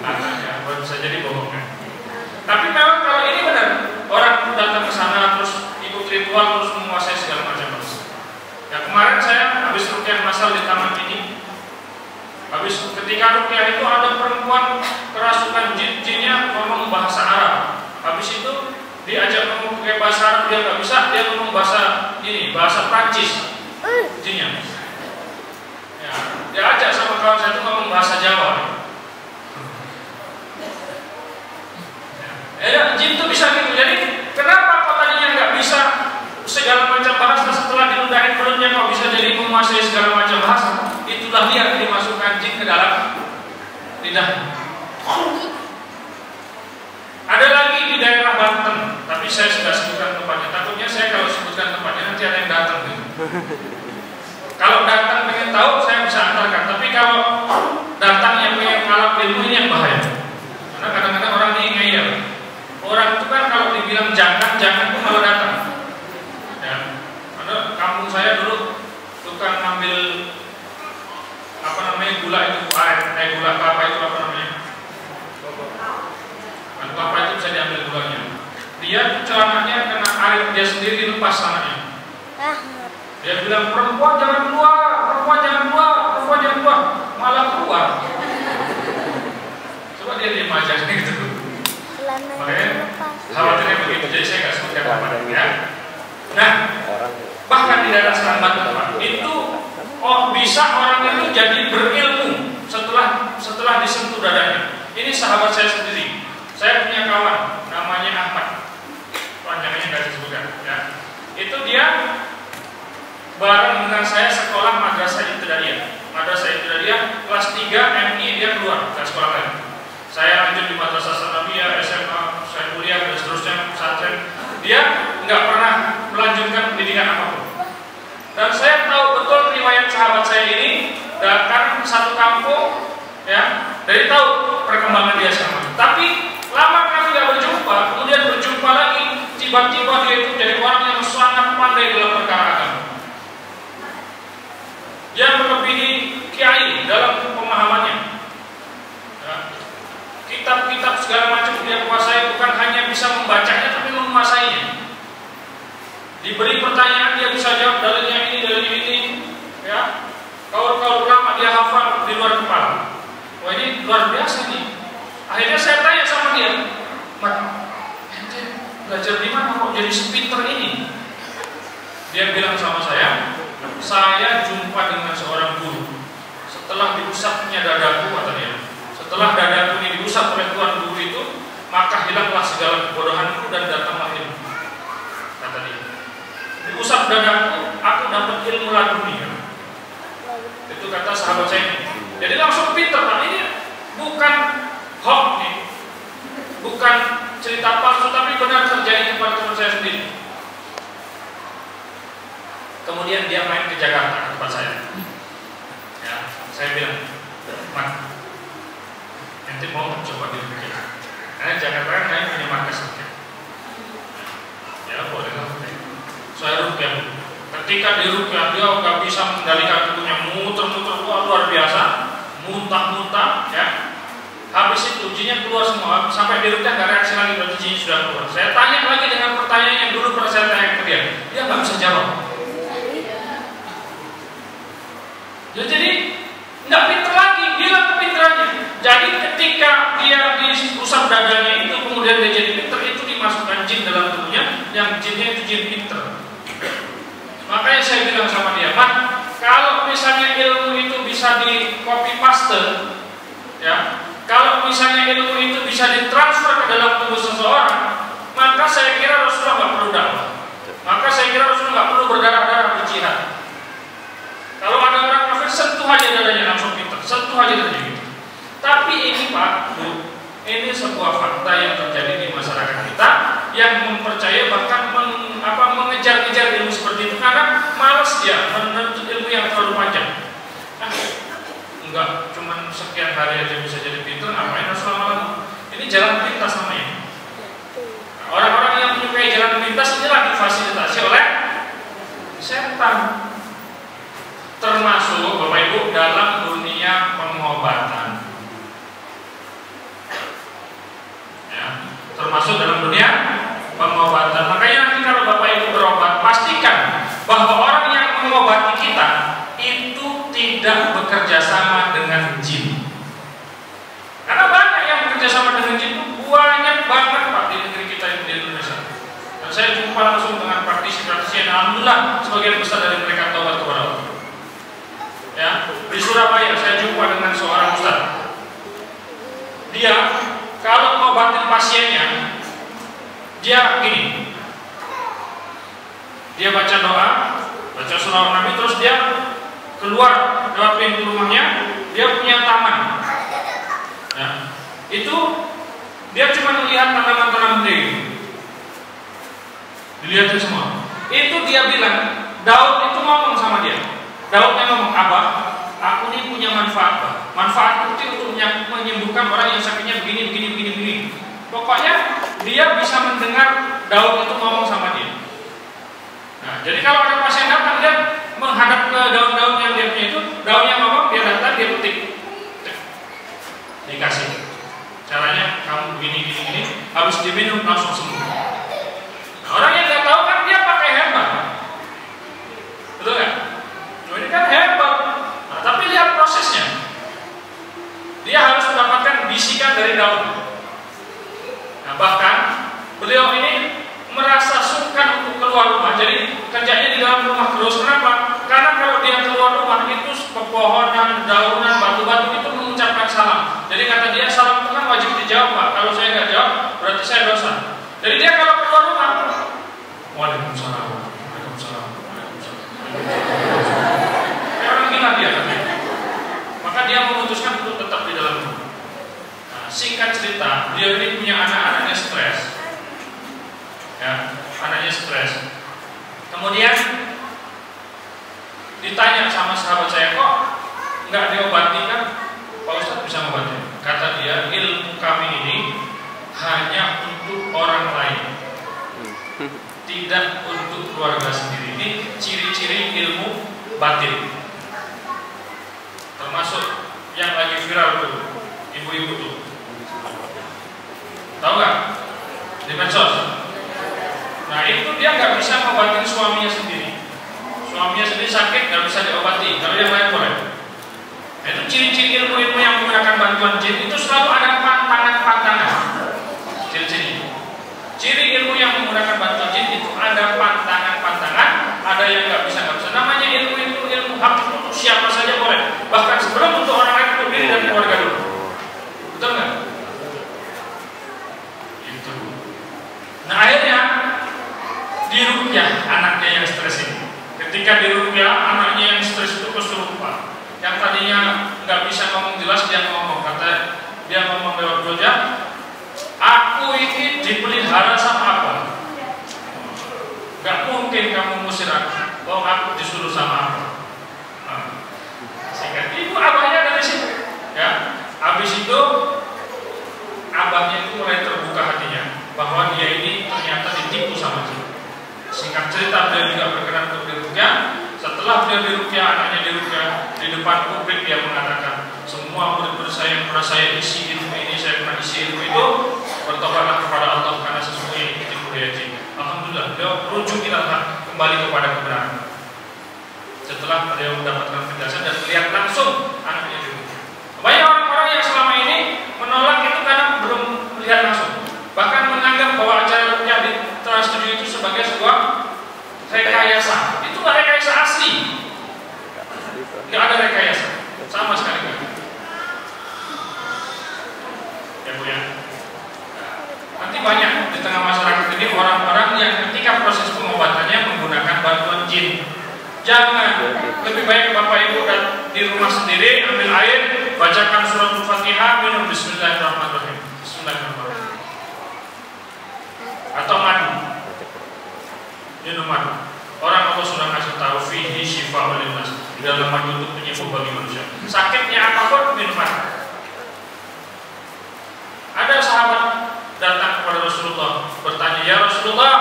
anaknya, bisa jadi bohongan. Tapi memang kalau ini benar, orang datang ke sana terus ikut ritual terus menguasai segala macam bahasa. Ya kemarin saya habis rukyah masal di taman ini. Habis ketika rukyah itu ada perempuan kerasukan jinnya ngomong bahasa Arab. Habis itu diajak ngomong pakai bahasa Arab dia nggak bisa, dia ngomong bahasa Prancis jinnya. Ya, dia ajak sama kawan saya itu ngomong bahasa Jawa. Ya, jin itu bisa gitu. Jadi kenapa kok tadinya nggak bisa segala macam bahasa, setelah diludahin perutnya kok bisa jadi menguasai segala macam bahasa? Itulah dia dimasukkan jin ke dalam lidah. Ada lagi di daerah Banten, tapi saya sudah sebutkan tempatnya. Takutnya saya kalau sebutkan tempatnya nanti ada yang datang gitu. Kalau datang pengen tahu saya bisa antarkan, tapi kalau datang yang pengen ngalap ilmu ini yang bahaya. Karena kadang-kadang orang ini ngeyel. Orang itu kan kalau dibilang jangan itu malah datang. Ya, karena kampung saya dulu tukang ngambil gula itu gula kelapa itu apa namanya? Nah, kelapa itu bisa diambil gulanya. Dia celananya kena air dia sendiri lepas tangannya. Dia bilang perempuan jangan keluar, malah keluar. Coba dia diam aja gitu. Makanya khawatirnya begitu, jadi saya nggak sebutkan apa ya. Nah, bahkan di daerah Serang Banten itu bisa orang itu jadi berilmu setelah disentuh dadanya. Ini sahabat saya sendiri. Saya punya kawan namanya Ahmad, panjangnya nggak disebutkan. Ya. Itu dia bareng dengan saya sekolah Madrasah Ibtidaiyah kelas 3 MI dia keluar ke sekolah lain. Saya lanjut di Madrasah Sanawiyah, SMA, saya kuliah dan seterusnya pesantren. Dia nggak pernah melanjutkan pendidikan apapun. Dan saya tahu betul riwayat sahabat saya ini, kan satu kampung, ya, dari tahu perkembangan dia sama. Tapi lama kami nggak berjumpa, kemudian berjumpa lagi, tiba-tiba dia itu jadi orang yang sangat pandai dalam perkara agama. Dia melebihi kiai dalam pemahamannya. Ya. Kitab-kitab segala macam dia kuasai, bukan hanya bisa membacanya tapi menguasainya. Diberi pertanyaan dia bisa jawab dalilnya ini, ya. Kaul ulama dia hafal di luar kepala. Wah ini luar biasa nih. Akhirnya saya tanya sama dia, "Mat, ente belajar di mana kok jadi sepinter ini?" Dia bilang sama saya jumpa dengan seorang guru. Setelah diusapnya dadaku, kata dia. Setelah dadaku ini diusap oleh tuan guru itu, maka hilanglah segala kebodohanku dan datanglah ilmu. Kata dia. Diusap dadaku, aku dapat ilmu laduni. Itu kata sahabat saya ini. Jadi langsung pinter. Nah, ini bukan hoax nih, bukan cerita palsu, tapi benar terjadi kepada teman saya sendiri. Kemudian dia main ke Jakarta ke tempat saya. Ya, saya bilang, "Mat, nanti mau coba dirukyah." Karena Jakarta kan saya punya markas rukyah. Ya boleh lah. Saya rukyah. Ketika dirukyah dia nggak bisa mengendalikan tubuhnya, muter-muter, luar biasa, muntah-muntah, ya. Habis itu jinnya keluar semua, sampai dirukyah nggak reaksi lagi, berarti jinnya sudah keluar. Saya tanya lagi dengan pertanyaan yang dulu pernah saya tanya ke dia nggak bisa jawab. Ya, jadi nggak pinter lagi, hilang kepinterannya. Jadi ketika dia diusap dadanya itu, kemudian dia jadi pinter, itu dimasukkan jin dalam tubuhnya, yang jinnya itu jin pinter. Makanya saya bilang sama dia, "Mat, Kalau misalnya ilmu itu bisa di copy paste, ya, kalau misalnya ilmu itu bisa ditransfer ke dalam tubuh seseorang, maka saya kira Rasulullah nggak perlu dakwah. Maka saya kira Rasulullah nggak perlu berdarah-darah berjihad. Kalau ada orang kafir, sentuh aja dadanya langsung pintar, sentuh aja dadanya gitu. Tapi ini Pak, Bu, ini sebuah fakta yang terjadi di masyarakat kita yang mempercayai bahkan mengejar-ngejar ilmu seperti itu karena malas dia menuntut ilmu yang terlalu panjang. Enggak, cuman sekian hari aja bisa jadi pintar, ngapain harus lama-lama? Ini jalan pintas namanya. Orang-orang yang menyukai jalan pintas inilah difasilitasi oleh setan. Termasuk Bapak Ibu dalam dunia pengobatan. Ya, termasuk dalam dunia pengobatan. Makanya nanti kalau Bapak Ibu berobat, pastikan bahwa orang yang mengobati kita itu tidak bekerja sama dengan jin. Karena banyak yang bekerja sama dengan jin itu banyak banget Pak di negeri kita di Indonesia. Dan saya jumpa langsung dengan praktisi-praktisi yang alhamdulillah sebagian besar dari mereka taubat kepada Allah. Ya, di Surabaya saya jumpa dengan seorang ustaz. Dia kalau ngobatin pasiennya, dia gini. Dia baca doa, baca surah Nabi, terus dia keluar lewat pintu rumahnya, dia punya taman. Ya, itu dia cuma melihat tanaman-tanaman dia. Dilihatin semua. Itu dia bilang, Daud itu ngomong sama dia. Daudnya ngomong, Abah, aku ini punya manfaat, Pak. Manfaat itu untuk menyembuhkan orang yang sakitnya begini. Pokoknya dia bisa mendengar Daud itu ngomong sama dia. Nah, jadi kalau ada pasien datang, dia menghadap ke daun-daun yang dia punya itu, daun yang ngomong, dia datang, dia petik, dikasih. Caranya kamu begini, habis diminum langsung sembuh. Nah, orang yang nggak tahu kan dia pakai herbal, betul nggak? Ini kan herbal. Nah, tapi lihat prosesnya. Dia harus mendapatkan bisikan dari daun. Nah, bahkan beliau ini merasa sungkan untuk keluar rumah. Jadi kerjanya di dalam rumah terus. Kenapa? Karena kalau dia keluar rumah itu pepohonan, daunan, batu-batu itu mengucapkan salam. Jadi kata dia salam itu kan wajib dijawab Pak. Kalau saya nggak jawab berarti saya dosa. Jadi dia kalau keluar rumah, Waalaikumsalam. Dia katanya. Maka dia memutuskan untuk tetap di dalam rumah. Nah, singkat cerita, dia ini punya anaknya stres. Ya, anaknya stres. Kemudian ditanya sama sahabat saya, kok nggak diobati kan? Pak Ustadz bisa mengobati. Kata dia, ilmu kami ini hanya untuk orang lain, tidak untuk keluarga sendiri. Ini ciri-ciri ilmu batin. Termasuk yang lagi viral tuh, ibu-ibu tuh, tahu nggak? Di medsos. Nah itu dia nggak bisa mengobati suaminya sendiri. Suaminya sendiri sakit nggak bisa diobati, kalau yang lain boleh. Nah, itu ciri-ciri ilmu-ilmu yang menggunakan bantuan jin itu selalu ada pantangan-pantangan. Ciri ilmu yang menggunakan bantuan jin itu ada pantangan-pantangan, ada yang nggak bisa. Namanya ilmu hak untuk siapa saja boleh. Bahkan sebelum untuk orang lain untuk diri dan keluarga dulu. Betul nggak? Itu. Nah akhirnya diruqyah anaknya yang stres ini. Ketika diruqyah anaknya yang stres itu kesurupan. Yang tadinya nggak bisa ngomong jelas dia ngomong. Kata dia ngomong lewat wajah. Aku ini dipelihara sama apa? Gak mungkin kamu ngusir aku. Oh aku disuruh sama apa? Sehingga ibu abahnya dari situ. Ya, habis itu abahnya itu mulai terbuka hatinya bahwa dia ini ternyata ditipu sama jin. Singkat cerita beliau juga berkenan untuk diruqyah. Setelah beliau diruqyah, anaknya diruqyah, di depan publik dia mengatakan, semua murid-murid saya yang pernah saya isi ilmu ini, saya pernah isi ilmu itu, bertobatlah kepada Allah karena sesungguhnya ini ditipu daya jin. Alhamdulillah, beliau rujuk kembali kepada kebenaran. Setelah beliau mendapatkan penjelasan dan melihat langsung anaknya diruqyah. Banyak orang-orang yang selama ini menolak itu karena belum melihat langsung. Bahkan menganggap bahwa acara ruqyah di Trans 7 itu sebagai sebuah rekayasa. Itu nggak rekayasa asli. Jangan. Lebih baik Bapak Ibu dan di rumah sendiri ambil air, bacakan surat Al-Fatihah, minum bismillahirrahmanirrahim. Bismillahirrahmanirrahim. Atau madu. Minum madu. Orang Allah sudah kasih tahu fihi syifa'ul linnas. Di dalam madu itu penyembuh bagi manusia. Sakitnya apapun minum madu. Ada sahabat datang kepada Rasulullah bertanya, "Ya Rasulullah,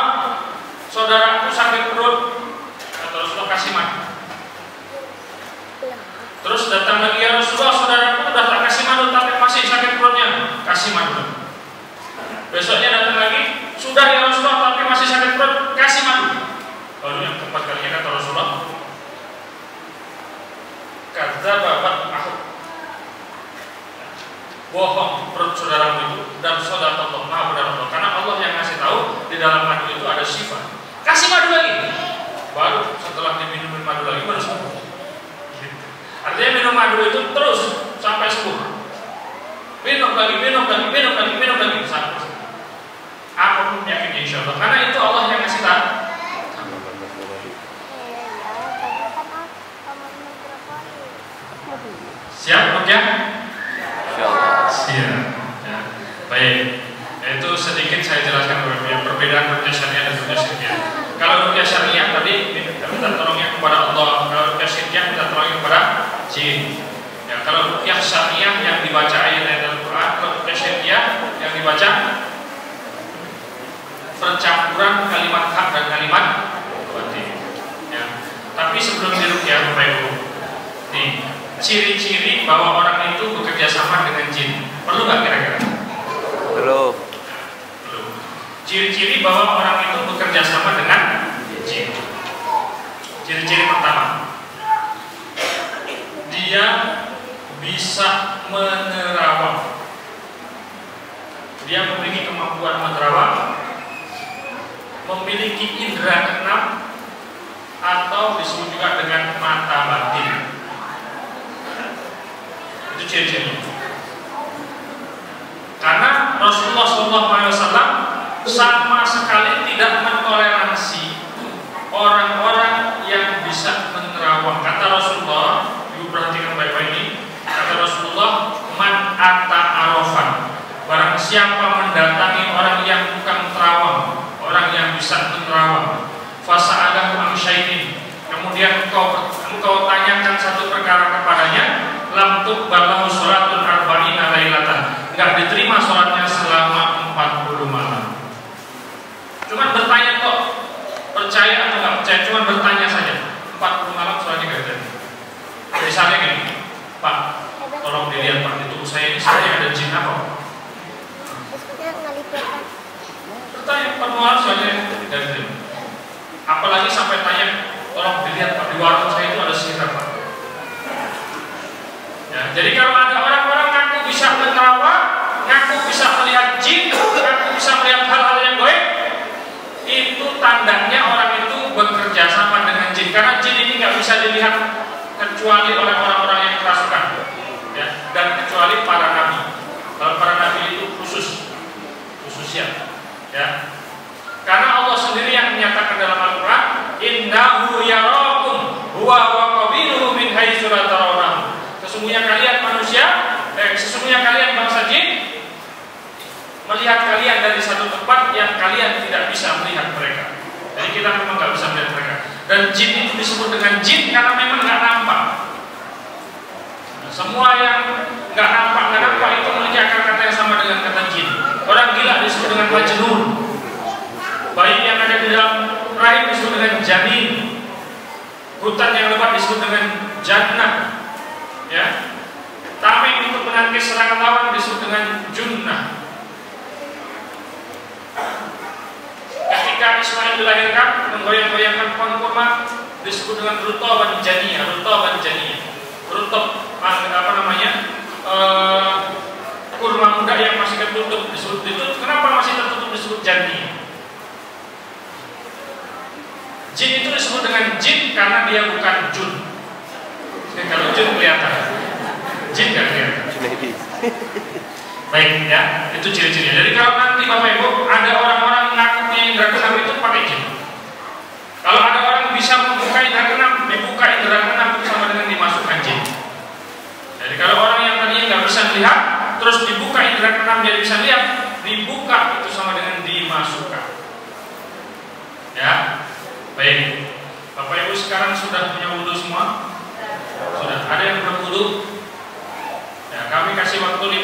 saudaraku sakit perut." Kata Rasulullah, "Kasih madu." Terus datang lagi, "Ya Rasulullah, saudaraku sudah tak kasih madu tapi masih sakit perutnya." Kasih madu. Besoknya datang lagi, "Sudah ya Rasulullah tapi masih sakit perut." Kasih madu. Lalu yang keempat kalinya kata Rasulullah, "Kata bapak aku bohong perut saudaramu itu dan saudara Allah maha benar Allah." Karena Allah yang ngasih tahu di dalam madu itu ada sifat. Kasih madu lagi. Baru setelah diminum madu lagi baru sembuh. Artinya minum madu itu terus sampai sembuh. Minum lagi sampai sembuh. Apapun penyakitnya insya Allah. Karena itu Allah yang ngasih tahu. Siap Rukyah? Siap. Ya. Baik. Itu sedikit saya jelaskan perbedaan rukyah syariah dan rukyah syirkiyah. Kalau rukyah syariah tadi minta tolongnya kepada Allah. Kalau rukyah syirkiyah minta tolongnya kepada jin. Ya, kalau rukyah syariah yang dibaca ayat-ayat Al-Quran, kalau rukyah syirkiyah yang dibaca percampuran kalimat hak dan kalimat batil. Ya. Tapi sebelum dirukyah Bapak Ibu, nih ciri-ciri bahwa orang itu bekerja sama dengan jin. Perlu nggak kira-kira? Belum. Ciri-ciri bahwa orang itu bekerja sama dengan jin. Ciri-ciri pertama, dia bisa menerawang. Dia memiliki kemampuan menerawang, memiliki indera keenam, atau disebut juga dengan mata batin. Itu ciri-cirinya. Karena Rasulullah SAW sama sekali tidak mentoleransi orang-orang yang bisa menerawang. Kata Rasulullah, ibu perhatikan baik-baik ini. Kata Rasulullah, "Man ata arafan." Barang siapa mendatangi orang yang tukang terawang, orang yang bisa menerawang, fasa'adahu an syai'in, kemudian engkau tanyakan satu perkara kepadanya, lam tuqbalahu sholatun arba'ina lailatan, enggak diterima sholatnya selama 40 malam. Cuman bertanya kok, percaya atau enggak percaya, cuman bertanya saja. 40 malam sholatnya enggak jadi. Misalnya gini, "Pak, tolong dilihat Pak, di tubuh saya ini sebenarnya ada jin apa?" Bertanya 40 malam sholatnya enggak diterima. Apalagi sampai tanya, "Tolong dilihat Pak, di warung saya itu ada sihir Pak." Ya, jadi kalau ada orang-orang ngaku bisa menerawang, ngaku bisa melihat jin, ngaku bisa melihat hal-hal yang gaib, itu tandanya orang itu bekerja sama dengan jin. Karena jin ini nggak bisa dilihat kecuali oleh orang-orang yang kerasukan, ya, dan kecuali para nabi. Kalau para nabi itu khususnya, ya. Karena Allah sendiri yang menyatakan dalam Al-Quran, "Innahu yarakum huwa wa qabiluhu min haitsu la tarawnahu." Sesungguhnya kalian manusia, sesungguhnya kalian bangsa jin melihat kalian dari satu tempat yang kalian tidak bisa melihat mereka. Jadi kita memang nggak bisa melihat mereka. Dan jin itu disebut dengan jin karena memang nggak nampak. Semua yang nggak nampak itu memiliki kata yang sama dengan kata jin. Orang gila disebut dengan majnun. Bayi yang ada di dalam rahim disebut dengan janin. Hutan yang lebat disebut dengan jannah. Ya, tameng untuk menangkis serangan lawan disebut dengan junnah. Ketika Ismail dilahirkan, menggoyang-goyangkan pohon kurma disebut dengan rutoban janiyah. Rutob apa namanya? Kurma muda yang masih tertutup disebut itu. Kenapa masih tertutup disebut janiyah? Jin itu disebut dengan jin karena dia bukan jun. Kalau jin kelihatan, jin nggak kelihatan. Baik ya, itu ciri-cirinya. Jadi kalau nanti Bapak Ibu ada orang-orang ngakunya indra keenam itu pakai jin. Kalau ada orang bisa membuka indra keenam, dibuka indera keenam itu sama dengan dimasukkan jin. Jadi kalau orang yang tadinya nggak bisa melihat, terus dibuka indera keenam jadi bisa lihat, dibuka itu sama dengan dimasukkan. Ya, baik. Bapak Ibu sekarang sudah punya wudhu semua? Sudah. Ada yang belum wudhu? Ya, kami kasih waktu 5